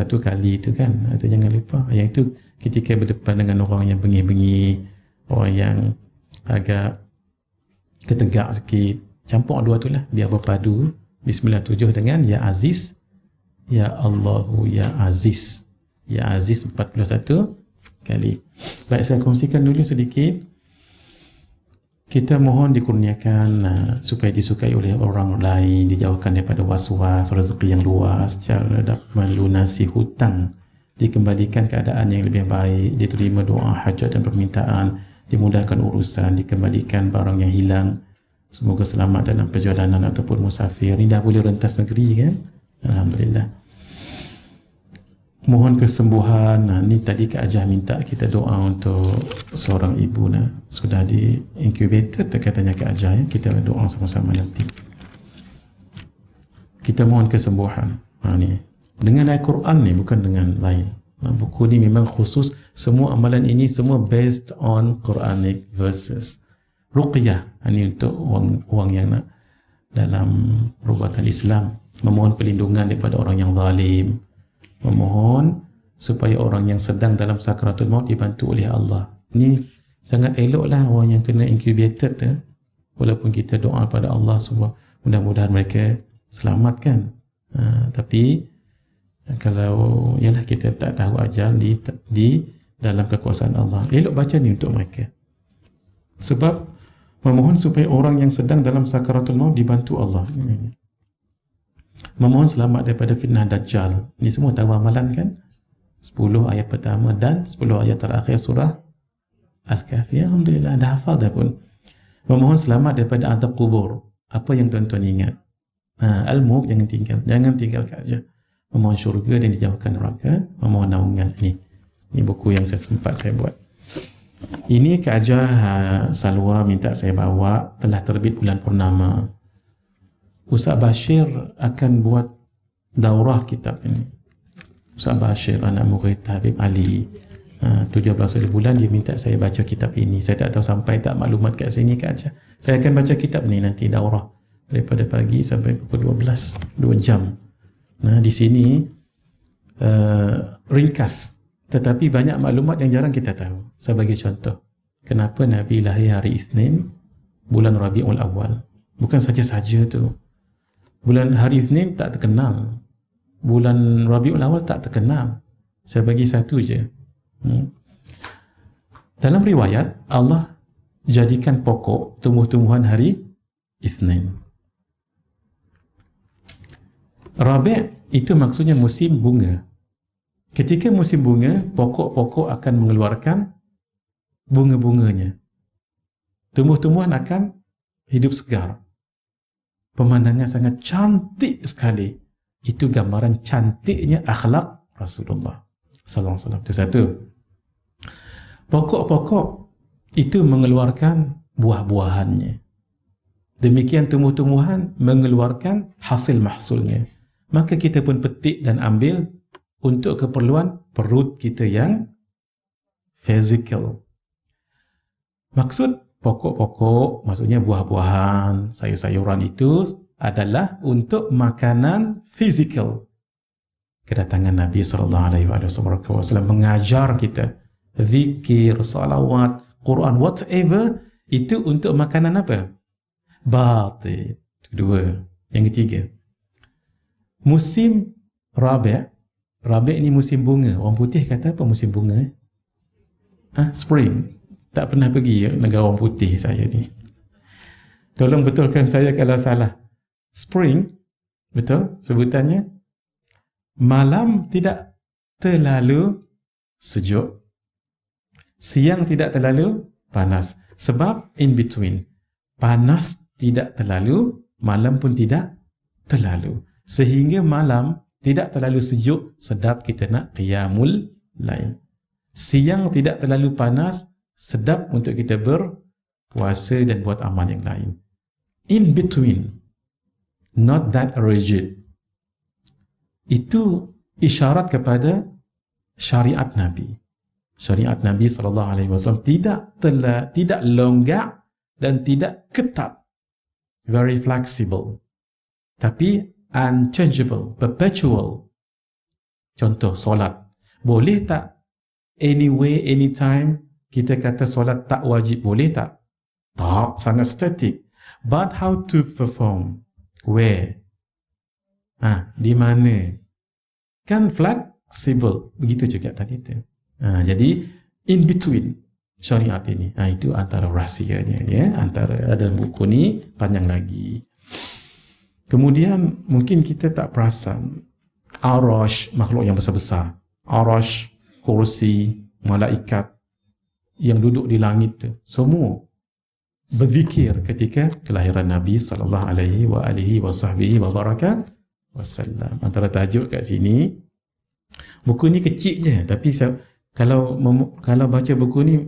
kali itu kan. Itu jangan lupa. Yang itu ketika berdepan dengan orang yang bengih-bengih, orang yang agak ketegak sikit, campur dua tu lah biar berpadu. Bismillah 7 dengan Ya Aziz, Ya Allahu Ya Aziz. Ya Aziz 41 kali. Baik, saya kongsikan dulu sedikit. Kita mohon dikurniakan supaya disukai oleh orang lain, dijauhkan daripada was-was, rezeki yang luas, cara dapat melunasi hutang, dikembalikan keadaan yang lebih baik, diterima doa hajat dan permintaan, dimudahkan urusan, dikembalikan barang yang hilang, Semoga selamat dalam perjalanan ataupun musafir. Ni dah boleh rentas negeri kan? Alhamdulillah. Mohon kesembuhan. Ni tadi Kak Ajah minta kita doa untuk seorang ibu sudah di incubator katanya Kak Ajah ya. Kita doa sama-sama nanti. Kita mohon kesembuhan. Ni dengan Al-Quran ni, bukan dengan lain. Buku ni memang khusus, semua amalan ini semua based on Quranic verses. Ruqyah ini untuk orang yang nak dalam perubatan Islam, memohon perlindungan daripada orang yang zalim, memohon supaya orang yang sedang dalam sakaratul maut dibantu oleh Allah. Ini sangat eloklah orang yang kena incubated tu, walaupun kita doa pada Allah semua mudah-mudahan mereka selamat kan. Tapi kalau ialah kita tak tahu ajal di dalam kekuasaan Allah, elok baca ni untuk mereka. Sebab memohon supaya orang yang sedang dalam sakaratul maut dibantu Allah. Memohon selamat daripada fitnah Dajjal. Ini semua tahu amalan kan? 10 ayat pertama dan 10 ayat terakhir surah Al-Kahfi. Alhamdulillah, dah hafal dah pun. Memohon selamat daripada adab kubur. Apa yang tuan-tuan ingat? Al-Mulk jangan tinggalkan aja. Memohon syurga dan dijauhkan neraka. Memohon naungan. Ini buku yang saya buat. Ini Kak Ajah Salwa minta saya bawa, telah terbit bulan purnama. Ustaz Bashir akan buat daurah kitab ini. Ustaz Bashir, anak murid Habib Ali, 17 bulan dia minta saya baca kitab ini. Saya tak tahu sampai tak maklumat kat sini Kak Ajah. Saya akan baca kitab ni nanti daurah daripada pagi sampai pukul 12, 2 jam. Di sini ringkas, tetapi banyak maklumat yang jarang kita tahu. Sebagai contoh, kenapa Nabi lahir hari Isnin, bulan Rabiul Awal. Bukan saja-saja tu. Bulan hari Isnin tak terkenal. Bulan Rabiul Awal tak terkenal. Saya bagi satu je. Dalam riwayat, Allah jadikan pokok tumbuh-tumbuhan hari Isnin. Rabi' itu maksudnya musim bunga. Ketika musim bunga, pokok-pokok akan mengeluarkan bunga-bunganya. Tumbuh-tumbuhan akan hidup segar. Pemandangan sangat cantik sekali. Itu gambaran cantiknya akhlak Rasulullah sallallahu alaihi wasallam. Itu satu. Pokok-pokok itu mengeluarkan buah-buahannya. Demikian tumbuh-tumbuhan mengeluarkan hasil mahsulnya. Maka kita pun petik dan ambil untuk keperluan perut kita yang physical. Maksud pokok-pokok, maksudnya buah-buahan, sayur-sayuran itu adalah untuk makanan physical. Kedatangan Nabi SAW mengajar kita zikir, salawat, Quran, whatever, itu untuk makanan apa? Batin. Kedua. Yang ketiga, musim Rabi'. Rabi' ni musim bunga. Orang putih kata apa musim bunga? Spring. Tak pernah pergi negara orang putih saya ni. Tolong betulkan saya kalau salah. Spring, betul sebutannya? Malam tidak terlalu sejuk, siang tidak terlalu panas. Sebab in between. Panas tidak terlalu, malam pun tidak terlalu. Sehingga malam tidak terlalu sejuk, sedap kita nak qiyamul lail. Siang tidak terlalu panas, sedap untuk kita berpuasa dan buat amal yang lain. In between, not that rigid. Itu isyarat kepada syariat Nabi. Syariat Nabi SAW tidak longgar dan tidak ketat. Very flexible. Tapi unchangeable, perpetual. Contoh, solat. Boleh tak anyway, anytime kita kata solat tak wajib? Boleh tak? Tak, sangat static. But how to perform? Where? Di mana? Kan flexible. Begitu juga tadi tu. Jadi, in between syariat ini. Itu antara rahsianya. Ya? Antara dalam buku ni, panjang lagi. Kemudian, mungkin kita tak perasan. Arash, makhluk yang besar-besar. Arash, kursi, malaikat yang duduk di langit tu. Semua berzikir ketika kelahiran Nabi sallallahu alaihi wa alihi wasallam. Antara tajuk kat sini, buku ni kecil je, tapi kalau baca buku ni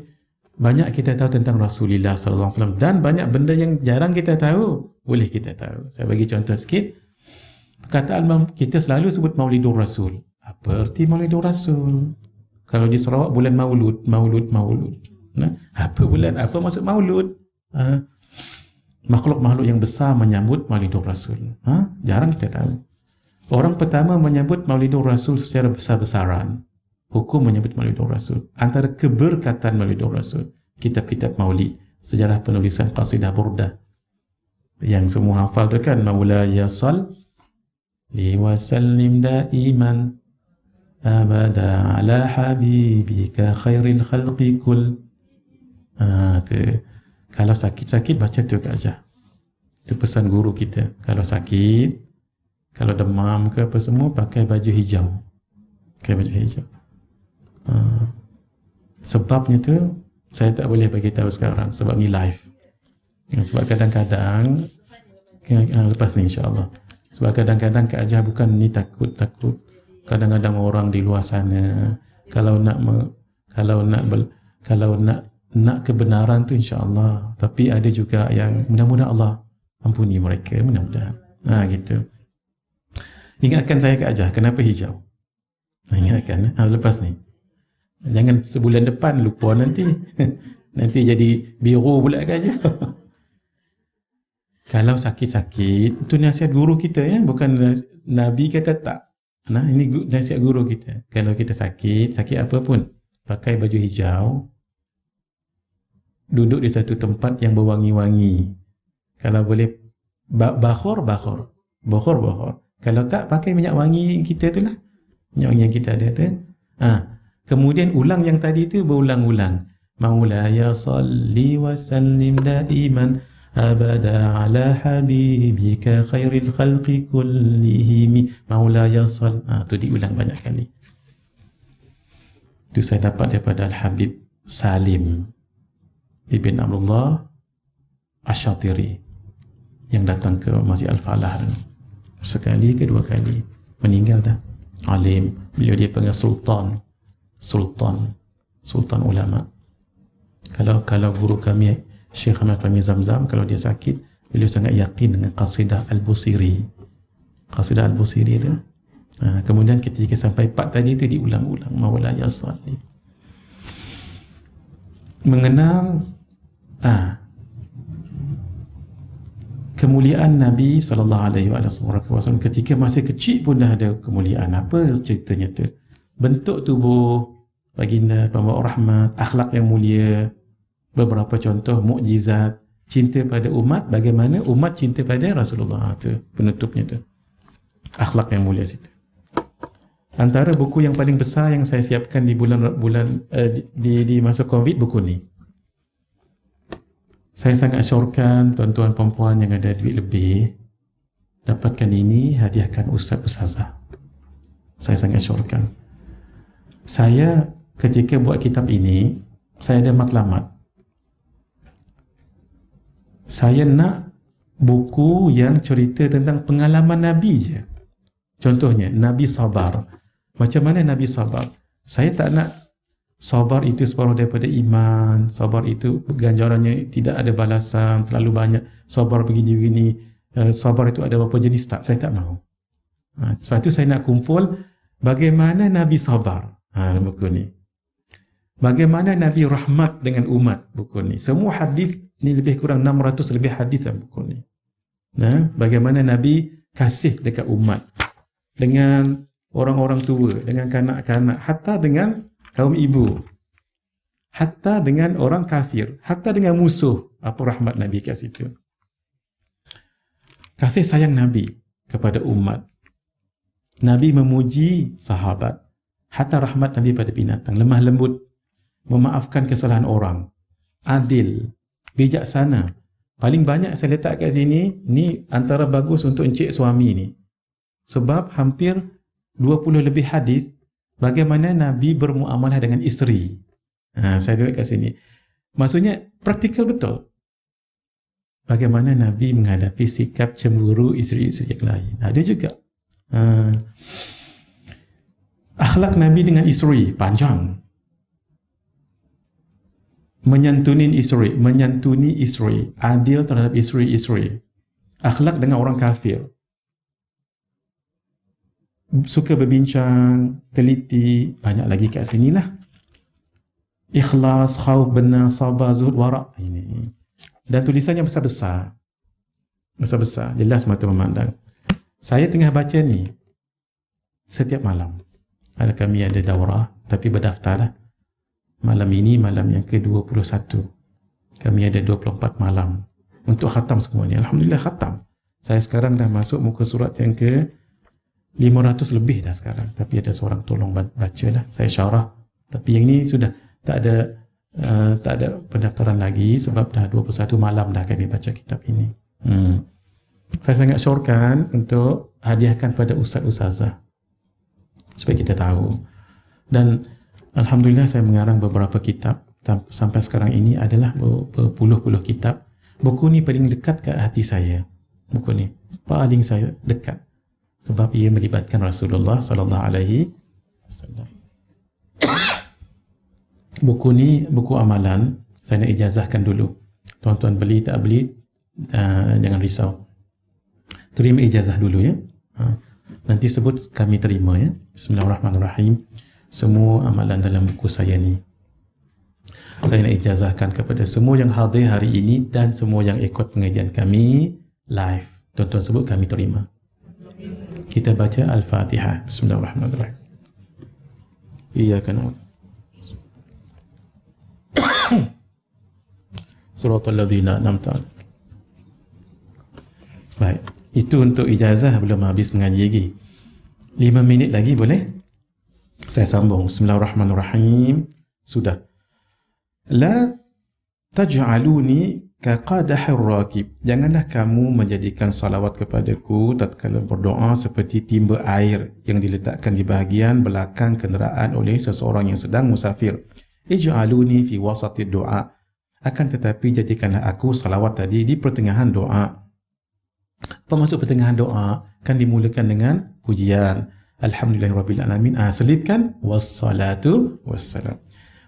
banyak kita tahu tentang Rasulullah sallallahu alaihi wasallam, dan banyak benda yang jarang kita tahu boleh kita tahu. Saya bagi contoh sikit. Perkataan kita selalu sebut Maulidur Rasul. Apa erti Maulidur Rasul? Kalau di Sarawak bulan Maulud. Nah, apa maksud Maulud? Makhluk-makhluk yang besar menyambut Maulidur Rasul. Jarang kita tahu. Orang pertama menyambut Maulidur Rasul secara besar-besaran. Hukum menyambut Maulidur Rasul. Antara keberkatan Maulidur Rasul, kitab-kitab Maulid, sejarah penulisan qasidah burdah. Yang semua hafal tu kan, Maulaya salli wa sallim daiman abada ala habibika khairil khalqi kul. Kalau sakit-sakit baca tu Kak Ajah. Itu pesan guru kita. Kalau sakit, kalau demam ke apa semua, pakai baju hijau. Sebabnya tu saya tak boleh bagi tahu sekarang sebab ni live. Sebab kadang-kadang lepas ni insya-Allah. Sebab kadang-kadang Kak Ajah bukan ni takut. Kadang-kadang orang di luar sana kalau nak kebenaran tu insya-Allah, tapi ada juga yang mudah-mudahan Allah ampuni mereka, mudah-mudahan. Gitu. Ingatkan saya Kak Ajah, kenapa hijau? Ingatkan lepas ni. Jangan sebulan depan lupa nanti. Nanti jadi biru pula Kak Ajah. Kalau sakit-sakit, itu nasihat guru kita ya, bukan Nabi kata tak. Nah, ini nasihat guru kita. Kalau kita sakit apa pun, pakai baju hijau, duduk di satu tempat yang berwangi-wangi. Kalau boleh bakhor. Kalau tak, pakai minyak wangi kita tu lah. Minyak wangi yang kita ada tu. Kemudian ulang yang tadi tu berulang-ulang. Maulaya salli wa sallim daiman abada ala habibika khairil khalqi kullihim. Maulaya salli. Tu diulang banyak kali. Itu saya dapat daripada Al-Habib Salim Ibn Abdullah Asyatiri yang datang ke Masjid Al-Falah sekali ke dua kali, meninggal dah. Alim, beliau dia panggil Sultan ulama. Kalau guru kami Syekh Ahmad Fahmi Zamzam, kalau dia sakit, beliau sangat yakin dengan qasidah Al-Busiri. Qasidah Al-Busiri tu. Kemudian ketika sampai part tadi tu diulang-ulang, Maulaya salli. Mengenal kemuliaan Nabi sallallahu alaihi wasallam ketika masih kecil pun dah ada kemuliaan. Apa ceritanya tu? Bentuk tubuh baginda pembawa rahmat, akhlak yang mulia, beberapa contoh mukjizat, cinta pada umat, bagaimana umat cinta pada Rasulullah. Tu penutupnya tu. Akhlak yang mulia situ. Antara buku yang paling besar yang saya siapkan di di masa Covid, buku ni. Saya sangat syorkan tuan-tuan perempuan yang ada duit lebih dapatkan ini, hadiahkan ustaz-ustazah. Saya sangat syorkan. Saya ketika buat kitab ini, saya ada matlamat. Saya nak buku yang cerita tentang pengalaman Nabi je. Contohnya, Nabi sabar. Macam mana Nabi sabar? Saya tak nak sabar itu separuh daripada iman, sabar itu ganjarannya tidak ada balasan, terlalu banyak, sabar begini-begini, sabar itu ada berapa jenis, tak, saya tak mahu. Sebab itu saya nak kumpul bagaimana Nabi sabar, buku ni. Bagaimana Nabi rahmat dengan umat, buku ni. Semua hadis ni lebih kurang 600 lebih hadis dalam buku ni. Bagaimana Nabi kasih dekat umat, dengan orang-orang tua, dengan kanak-kanak, hatta dengan kaum ibu, hatta dengan orang kafir, hatta dengan musuh. Apa rahmat Nabi kat situ. Kasih sayang Nabi kepada umat. Nabi memuji sahabat, hatta rahmat Nabi pada binatang, lemah lembut, memaafkan kesalahan orang, adil, bijaksana. Paling banyak saya letak kat sini, ni antara bagus untuk encik suami ni. Sebab hampir 20 lebih hadis bagaimana Nabi bermuamalah dengan isteri. Saya tulis kat sini. Maksudnya praktikal betul. bagaimana Nabi menghadapi sikap cemburu isteri-isteri yang lain. Ada juga. Akhlak Nabi dengan isteri panjang. Menyantuni isteri, adil terhadap isteri-isteri. Akhlak dengan orang kafir. Suka berbincang, teliti, banyak lagi kat sinilah. Ikhlas, khauf, benar, sabar, zuhud, wara'. Ini. Dan tulisannya besar-besar. Besar-besar, jelas mata memandang. Saya tengah baca ni setiap malam. Kami ada daurah, tapi berdaftar lah. Malam ini malam yang ke-21. Kami ada 24 malam untuk khatam semuanya. Alhamdulillah khatam. Saya sekarang dah masuk muka surat yang ke-500 lebih dah sekarang. Tapi ada seorang tolong baca lah. Saya syarah. Tapi yang ni sudah tak ada pendaftaran lagi sebab dah 21 malam dah kami baca kitab ini. Saya sangat syorkan untuk hadiahkan pada ustaz-ustazah supaya kita tahu. Dan alhamdulillah saya mengarang beberapa kitab sampai sekarang ini adalah berpuluh-puluh kitab. Buku ni paling dekat ke hati saya. Buku ni paling saya dekat sebab ia melibatkan Rasulullah sallallahu alaihi wasallam. Buku ni buku amalan. Saya nak ijazahkan dulu. Tuan-tuan beli tak beli jangan risau. Terima ijazah dulu ya. Nanti sebut kami terima ya. Bismillahirrahmanirrahim. Semua amalan dalam buku saya ni saya nak ijazahkan kepada semua yang hadir hari ini dan semua yang ikut pengajian kami live. Tuan-tuan sebut kami terima. Kita baca Al-Fatihah. Bismillahirrahmanirrahim. Iyyaka na'budu. Suratul ladzina an'amta 'alaihim. Baik, itu untuk ijazah. Belum habis mengaji lagi. 5 minit lagi boleh? Saya sambung. Bismillahirrahmanirrahim. Sudah. La taj'aluni kaqadahir rakib. Janganlah kamu menjadikan salawat kepadaku tatkala berdoa seperti timba air yang diletakkan di bahagian belakang kenderaan oleh seseorang yang sedang musafir. Ij'aluni fi wasati doa. Akan tetapi jadikanlah aku salawat tadi di pertengahan doa. Pemasuk pertengahan doa kan dimulakan dengan pujian. Alhamdulillahirabbil alamin. Selitkan wassalatu wassalam.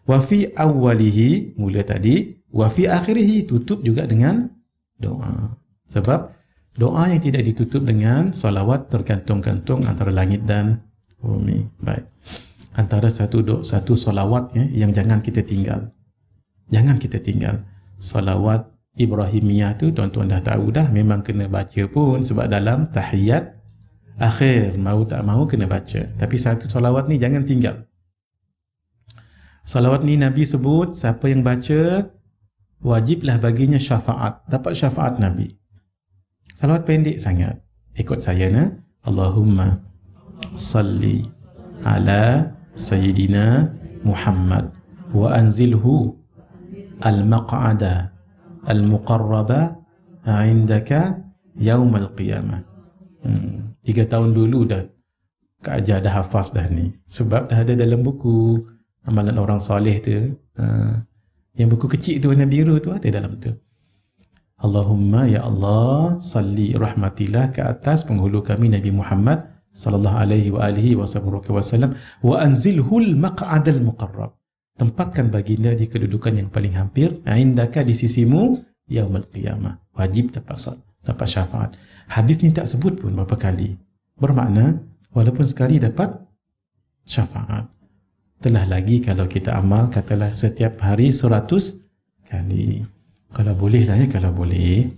Wa fi awwalihi, mula tadi, wa fi akhirihi, tutup juga dengan doa. Sebab doa yang tidak ditutup dengan salawat tergantung-gantung antara langit dan bumi. Baik. Antara satu salawat yang jangan kita tinggal. Jangan kita tinggal. Salawat Ibrahimiyah tu tuan-tuan dah tahu dah, memang kena baca pun sebab dalam tahiyat akhir, mau tak mau kena baca. Tapi satu salawat ni jangan tinggal. Salawat ni Nabi sebut siapa yang baca wajiblah baginya syafaat, dapat syafaat Nabi. Salawat pendek sangat. Ikut saya na. Allahumma salli ala Sayyidina Muhammad wa anzilhu al-maq'ada al-muqarraba indaka yaumal qiyamah. 3 tahun dulu dah Kak Ajar dah hafaz dah ni. Sebab dah ada dalam buku amalan orang soleh tu. Yang buku kecil tu warna biru tu ada dalam tu. Allahumma ya Allah salli rahmatillah ke atas penghulu kami Nabi Muhammad sallallahu alaihi wa alihi wasallam wa anzilhul maq'adal muqarrab. Tempatkan baginda di kedudukan yang paling hampir indaka di sisimu yaumul qiyamah. Wajib dapat syafaat. Hadis ni tak sebut pun berapa kali. Bermakna walaupun sekali dapat syafaat. Telah lagi kalau kita amal katalah setiap hari 100 kali. Kalau boleh lah ya, kalau boleh.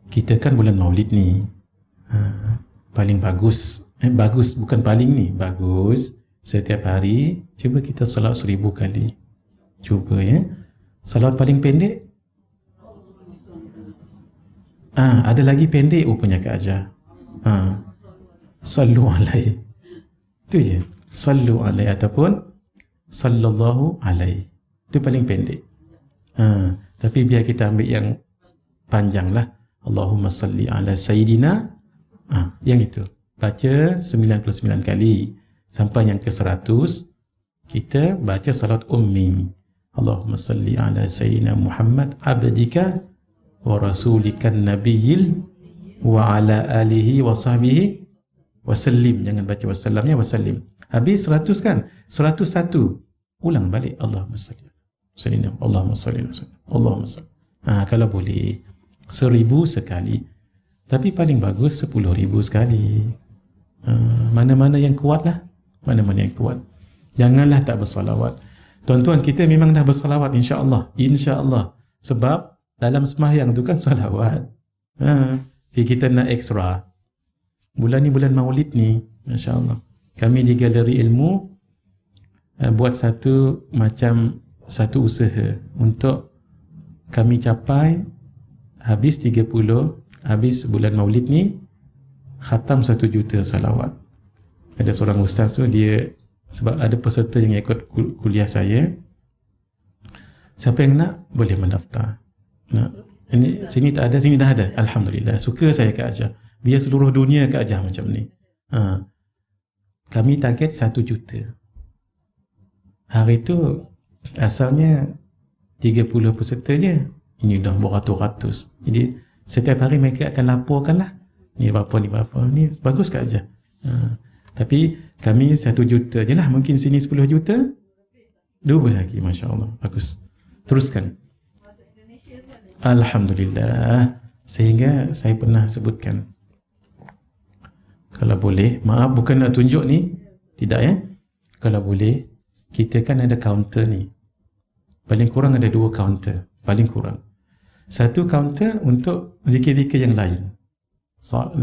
Kita kan bulan Maulid ni. Paling bagus. Bagus bukan paling ni, bagus. Setiap hari cuba kita salat 1000 kali. Cuba ya. Salat paling pendek. Ada lagi pendek rupanya Kak Ajar. Sallu alaihi. Itu je. Sallu alaihi ataupun sallallahu alaihi. Itu paling pendek. Tapi biar kita ambil yang panjang lah. Allahumma salli ala Sayyidina. Yang itu. Baca 99 kali. Sampai yang ke-100, kita baca salat ummi. Allahumma salli ala Sayyidina Muhammad abdika wa rasulikan nabiyil wa ala alihi wa sahbihi wasallim. Jangan baca wasallamnya, wasallim. Habis 100 kan? 101. Ulang balik Allahumma salli. Allahumma salli. Allahumma salli. Kalau boleh 1000 sekali. Tapi paling bagus 10,000 sekali. Mana-mana yang kuat lah. Mana-mana yang kuat. Janganlah tak bersalawat. Tuan-tuan, kita memang dah bersalawat insya-Allah. Insya-Allah. Sebab dalam sembahyang tu kan salawat. Kita nak ekstra. Bulan ni bulan Maulid ni, masya-Allah. Kami di Galeri Ilmu buat satu usaha untuk kami capai habis 30, habis bulan Maulid ni khatam 1 juta salawat. Ada seorang ustaz tu, dia sebab ada peserta yang ikut kuliah saya. Siapa yang nak boleh mendaftar. Ini sini tak ada, sini dah ada. Alhamdulillah. Suka saya ke ajar. Biar seluruh dunia ke ajar macam ni. Kami target 1 juta. Hari tu asalnya 30 peserta je. Ini dah beratus-ratus. Jadi setiap hari mereka akan laporkan lah. Ni berapa, ni berapa. Ni bagus ke ajar. Tapi kami 1 juta je lah. Mungkin sini 10 juta. 2 lagi. Masya Allah. Bagus. Teruskan. Alhamdulillah. Sehingga saya pernah sebutkan, kalau boleh, maaf bukan nak tunjuk ni, tidak ya. Kalau boleh, kita kan ada kaunter ni. Paling kurang ada 2 kaunter. Paling kurang. 1 kaunter untuk zikir-zikir yang lain.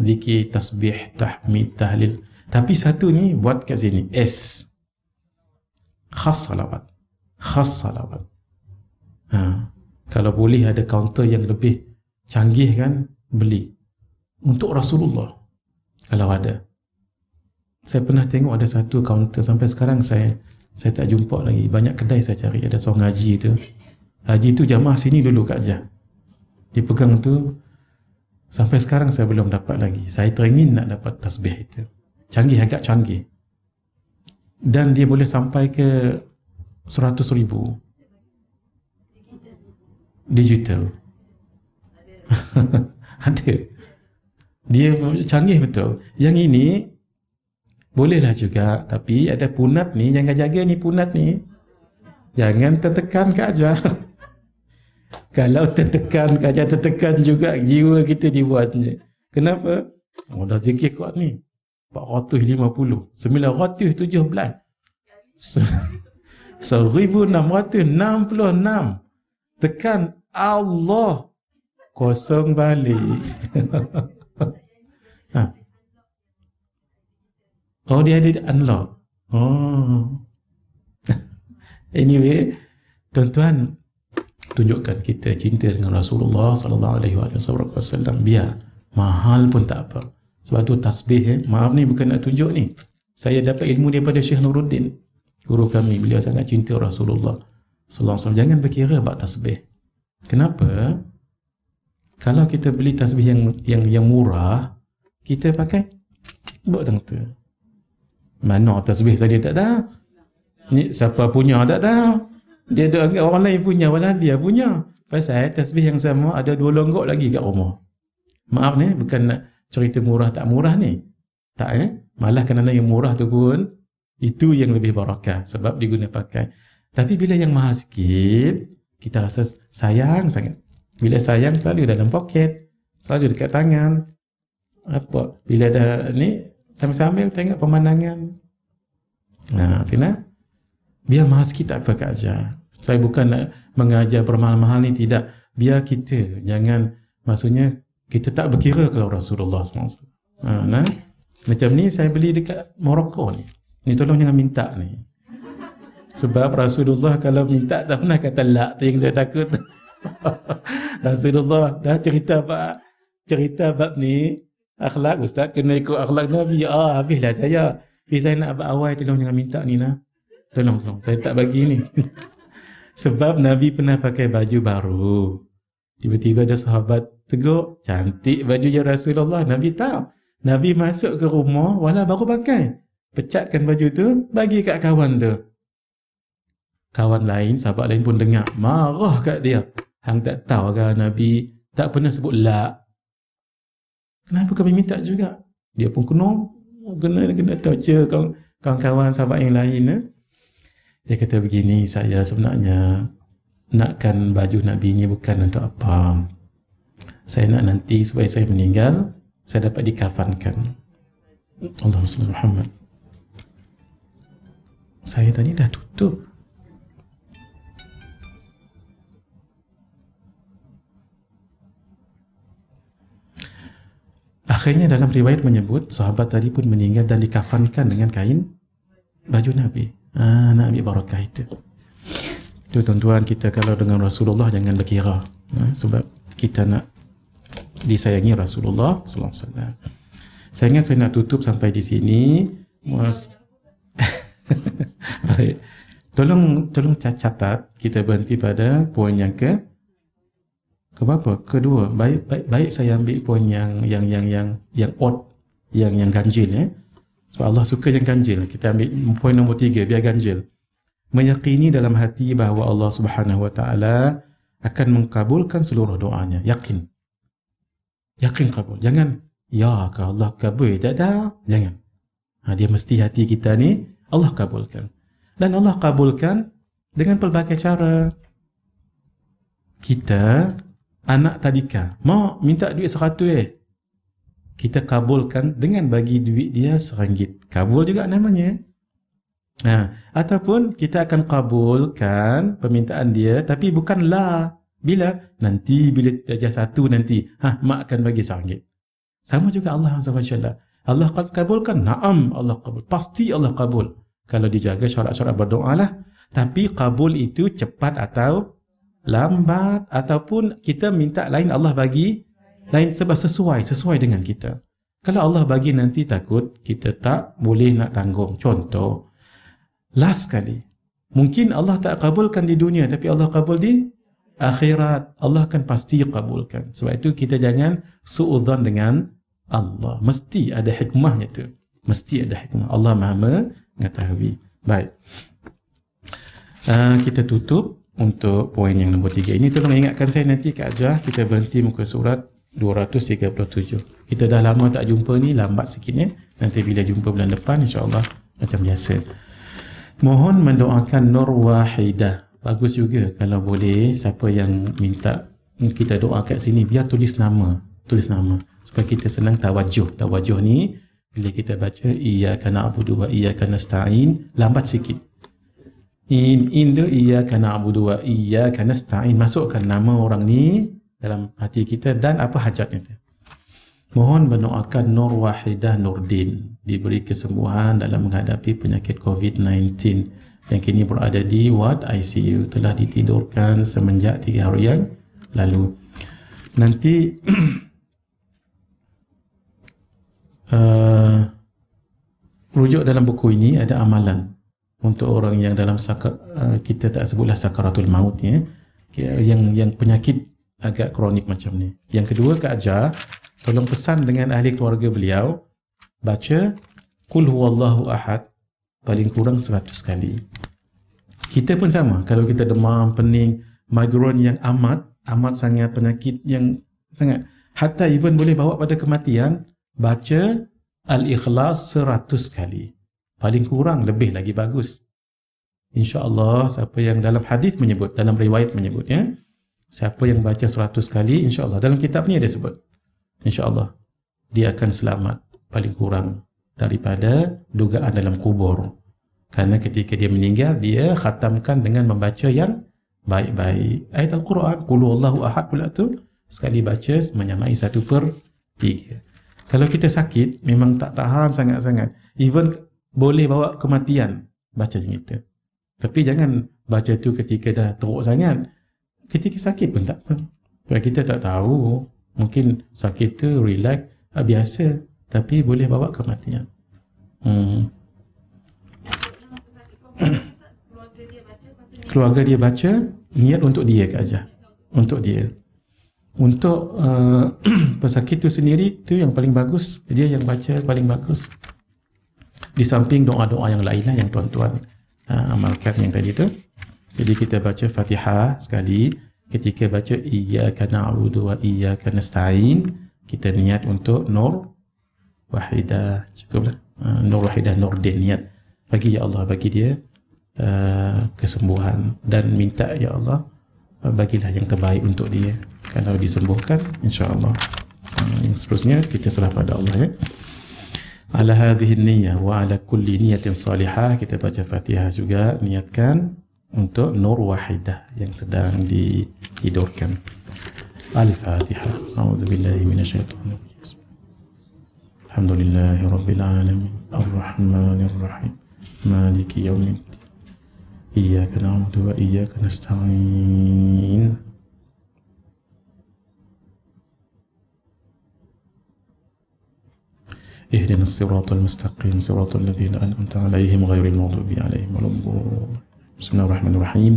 Zikir, tasbih, tahmid, tahlil. Tapi 1 ni buat kat sini. S. Khas salawat. Khas salawat. Kalau boleh ada kaunter yang lebih canggih kan, beli. Untuk Rasulullah. Kalau ada. Saya pernah tengok ada 1 kaunter. Sampai sekarang saya tak jumpa lagi. Banyak kedai saya cari. Ada seorang haji tu. Haji tu jamaah sini dulu kat Jah. Dia pegang tu. Sampai sekarang saya belum dapat lagi. Saya teringin nak dapat tasbih itu. Canggih, agak canggih. Dan dia boleh sampai ke 100,000. Digital. Ada. Dia canggih betul. Yang ini bolehlah juga, tapi ada punat ni, jangan jaga ni punat ni. Jangan tertekan ke aja. Kalau tertekan ke aja, tertekan juga jiwa kita dibuatnya. Kenapa? Dah zikir kuat ni. 450, 917. 1666. Tekan Allah. Kosong balik. Oh, dia ada unlock. Anyway, tuan-tuan, tunjukkan kita cinta dengan Rasulullah sallallahu alaihi wasallam. Biar mahal pun tak apa. Sebab tu tasbih, maaf ni bukan nak tunjuk ni. Saya dapat ilmu daripada Syekh Nuruddin, guru kami. Beliau sangat cinta Rasulullah sallallahu alaihi wasallam. Jangan berkira bab tasbih. Kenapa? Kalau kita beli tasbih yang murah, kita pakai buat tentu. Mana tasbih tadi tak tahu. Ni siapa punya tak tahu. Dia ada anggap orang lain punya, walau dia punya. Pasal tasbih yang sama ada 2 longgok lagi kat rumah. Maaf ni, bukan nak cerita murah tak murah ni. Tak malah kerana yang murah tu pun itu yang lebih barakah sebab diguna pakai. Tapi bila yang mahal sikit, kita rasa sayang sangat. Bila sayang selalu dalam poket, selalu dekat tangan. Apa? Bila ada ni, sambil-sambil tengok pemandangan. Biar mahal sikit tak apa Kak Ajar. Saya bukan nak mengajar bermahal-mahal ni, tidak. Biar kita, jangan, maksudnya kita tak berkira kalau Rasulullah SAW. Macam ni saya beli dekat Morocco ni. Ni tolong jangan minta ni. Sebab Rasulullah kalau minta tak pernah kata lak, tu yang saya takut. Rasulullah dah cerita bab ni akhlak, ustaz kena ikut akhlak Nabi. Habislah saya. Tapi saya nak abang awal, tolong jangan minta ni lah. Tolong saya tak bagi ni. Sebab Nabi pernah pakai baju baru. Tiba-tiba ada sahabat tegur, cantik baju ya Rasulullah. Nabi tahu. Nabi masuk ke rumah walau baru pakai. Pecatkan baju tu, bagi kat kawan tu. Kawan lain, sahabat lain pun dengar, marah kat dia. Hang tak tahu ke Nabi Tak pernah sebut la. Kenapa kami minta juga? Dia pun kena torture kawan-kawan sahabat yang lain. Dia kata begini, saya sebenarnya nakkan baju Nabi ni bukan untuk apa. Saya nak nanti supaya saya meninggal, saya dapat dikafankan. Allahumma salli ala Muhammad. Saya tadi dah tutup. Akhirnya dalam riwayat menyebut sahabat tadi pun meninggal dan dikafankan dengan kain baju Nabi. Nak ambil barakah itu. Itu tuan-tuan, kita kalau dengan Rasulullah jangan berkira, sebab kita nak disayangi Rasulullah sallallahu alaihi wasallam. Saya ingat saya nak tutup sampai di sini. Baik. Tolong catat, kita berhenti pada poin yang berapa? Kedua. Baik saya ambil poin yang odd, yang ganjil Sebab Allah suka yang ganjil. Kita ambil poin nombor 3 biar ganjil. Meyakini dalam hati bahawa Allah Subhanahu Wa Taala akan mengkabulkan seluruh doanya. Yakin kabul. Jangan ya ke Allah kabul, tak. Jangan. Dia mesti hati kita ni Allah kabulkan. Dan Allah kabulkan dengan pelbagai cara. Kita anak tadika mau minta duit 100, kita kabulkan dengan bagi duit dia RM1. Kabul juga namanya. Ataupun kita akan kabulkan permintaan dia, tapi bukanlah bila darjah 1 nanti mak akan bagi RM1. Sama juga Allah Azza wa Jalla. Allah kabulkan, na'am, Allah kabul, pasti Allah kabul kalau dijaga syarat-syarat berdoa lah. Tapi kabul itu cepat atau lambat, ataupun kita minta lain, Allah bagi lain, sebab sesuai dengan kita. Kalau Allah bagi nanti takut kita tak boleh nak tanggung. Contoh, last sekali, mungkin Allah tak kabulkan di dunia, tapi Allah kabul di akhirat. Allah akan pasti kabulkan. Sebab itu kita jangan suudzon dengan Allah. Mesti ada hikmahnya tu. Mesti ada hikmah. Allah Maha mengetahui. Baik. Kita tutup untuk poin yang nombor 3 ini. Tolong ingatkan saya nanti Kak Ajah, kita berhenti muka surat 237. Kita dah lama tak jumpa ni, lambat sikit Nanti bila jumpa bulan depan, insya-Allah macam biasa. Mohon mendoakan Nur Wahidah. Bagus juga kalau boleh, siapa yang minta kita doa kat sini, biar tulis nama supaya kita senang tawajuh. Tawajuh ni bila kita baca iyyaka na'budu wa iyyaka nasta'in, lambat sikit. Inda iyyaka na'budu wa iyyaka nasta'in, masukkan nama orang ni dalam hati kita dan apa hajatnya tu. Mohon mendoakan Nur Wahidah Nurdin diberi kesembuhan dalam menghadapi penyakit COVID-19 yang kini berada di ward ICU, telah ditidurkan semenjak 3 hari yang lalu. Nanti rujuk dalam buku ini ada amalan untuk orang yang dalam kita tak sebutlah sakaratul maut yang penyakit agak kronik macam ni. Yang kedua, Kak Ajah tolong pesan dengan ahli keluarga beliau baca Qul huwallahu ahad paling kurang 100 kali. Kita pun sama, kalau kita demam, pening, migrain yang amat sangat, penyakit yang sangat, hatta even boleh bawa pada kematian, baca Al-Ikhlas 100 kali. Paling kurang, lebih lagi bagus. InsyaAllah, siapa yang dalam hadis menyebut, dalam riwayat menyebut, siapa yang baca 100 kali, insyaAllah, dalam kitab ni ada sebut, insyaAllah, dia akan selamat paling kurang daripada dugaan dalam kubur. Karena ketika dia meninggal, dia khatamkan dengan membaca yang baik-baik. Ayat Al-Quran, Qul huwallahu ahad pula tu, sekali baca menyamai 1/3. Kalau kita sakit, memang tak tahan sangat-sangat, even boleh bawa kematian, baca yang itu. Tapi jangan baca tu ketika dah teruk sangat. Ketika sakit pun tak apa. Sebab kita tak tahu, mungkin sakit tu relax, biasa, tapi boleh bawa kematian. Keluarga dia baca, niat untuk dia Kak Ajah, untuk dia. Untuk pesakit tu sendiri, tu yang paling bagus, dia yang baca paling bagus. Di samping doa-doa yang lain lah yang tuan-tuan amalkan yang tadi tu. Jadi kita baca Fatihah sekali, ketika baca iyyaka na'budu wa iyyaka nasta'in, kita niat untuk nur wahidah, cukuplah. Nur wahidah, nur din, niat bagi ya Allah, bagi dia kesembuhan, dan minta ya Allah bagilah yang terbaik untuk dia. Kalau disembuhkan, insya-Allah. Yang seterusnya kita serah pada Allah, ya. Ala hadhihi niyyah wa ala kulli niyatin salihah, kita baca Fatihah juga, niatkan untuk nur wahidah yang sedang ditidurkan. Al-Fatihah. A'udzubillahi minasyaitonir rajim. Alhamdulillahi rabbil alamin. Ar-Rahmanir Rahim. Maliki yaumiddin. Iyyaka na'budu wa iyyaka nasta'in. اهدنا الصراط المستقيم صراط الذين أنعمت عليهم غير المغضوب عليهم ولا الضالين. بسم الله الرحمن الرحيم.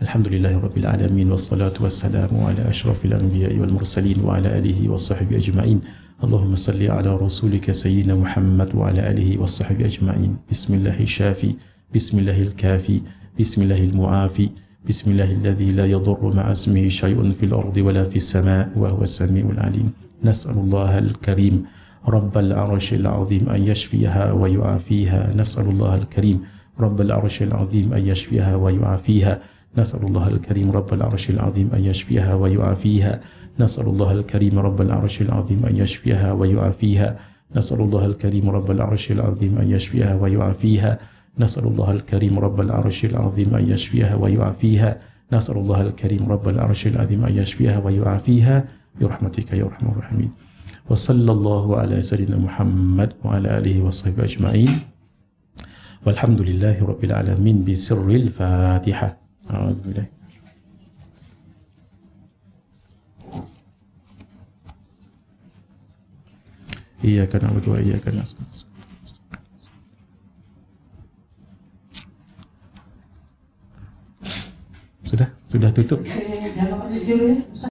الحمد لله رب العالمين والصلاة والسلام على أشرف الأنبياء والمرسلين وعلى آله وصحبه أجمعين. اللهم صل على رسولك سيدنا محمد وعلى آله وصحبه أجمعين. بسم الله الشافي، بسم الله الكافي، بسم الله المعافي، بسم الله الذي لا يضر مع اسمه شيء في الأرض ولا في السماء وهو السميع العليم. نسأل الله الكريم رب العرش العظيم أن يشفيها ويعافيها. نسأل الله الكريم رب العرش العظيم أن يشفيها ويعافيها. نسأل الله الكريم رب العرش العظيم أن يشفيها ويعافيها. نسأل الله الكريم رب العرش العظيم أن يشفيها ويعافيها. نسأل الله الكريم رب العرش العظيم أن يشفيها ويعافيها. نسأل الله الكريم رب العرش العظيم أن يشفيها ويعافيها. نسأل الله الكريم رب العرش العظيم أن يشفيها ويعافيها برحمتك يا أرحم الراحمين. وصلى الله على سيدنا محمد وعلى آله وصحبه أجمعين. والحمد لله رب العالمين بسر الفاتحة. أعوذ بالله. إياك نعبد وإياك نستعين. Sudah tutup.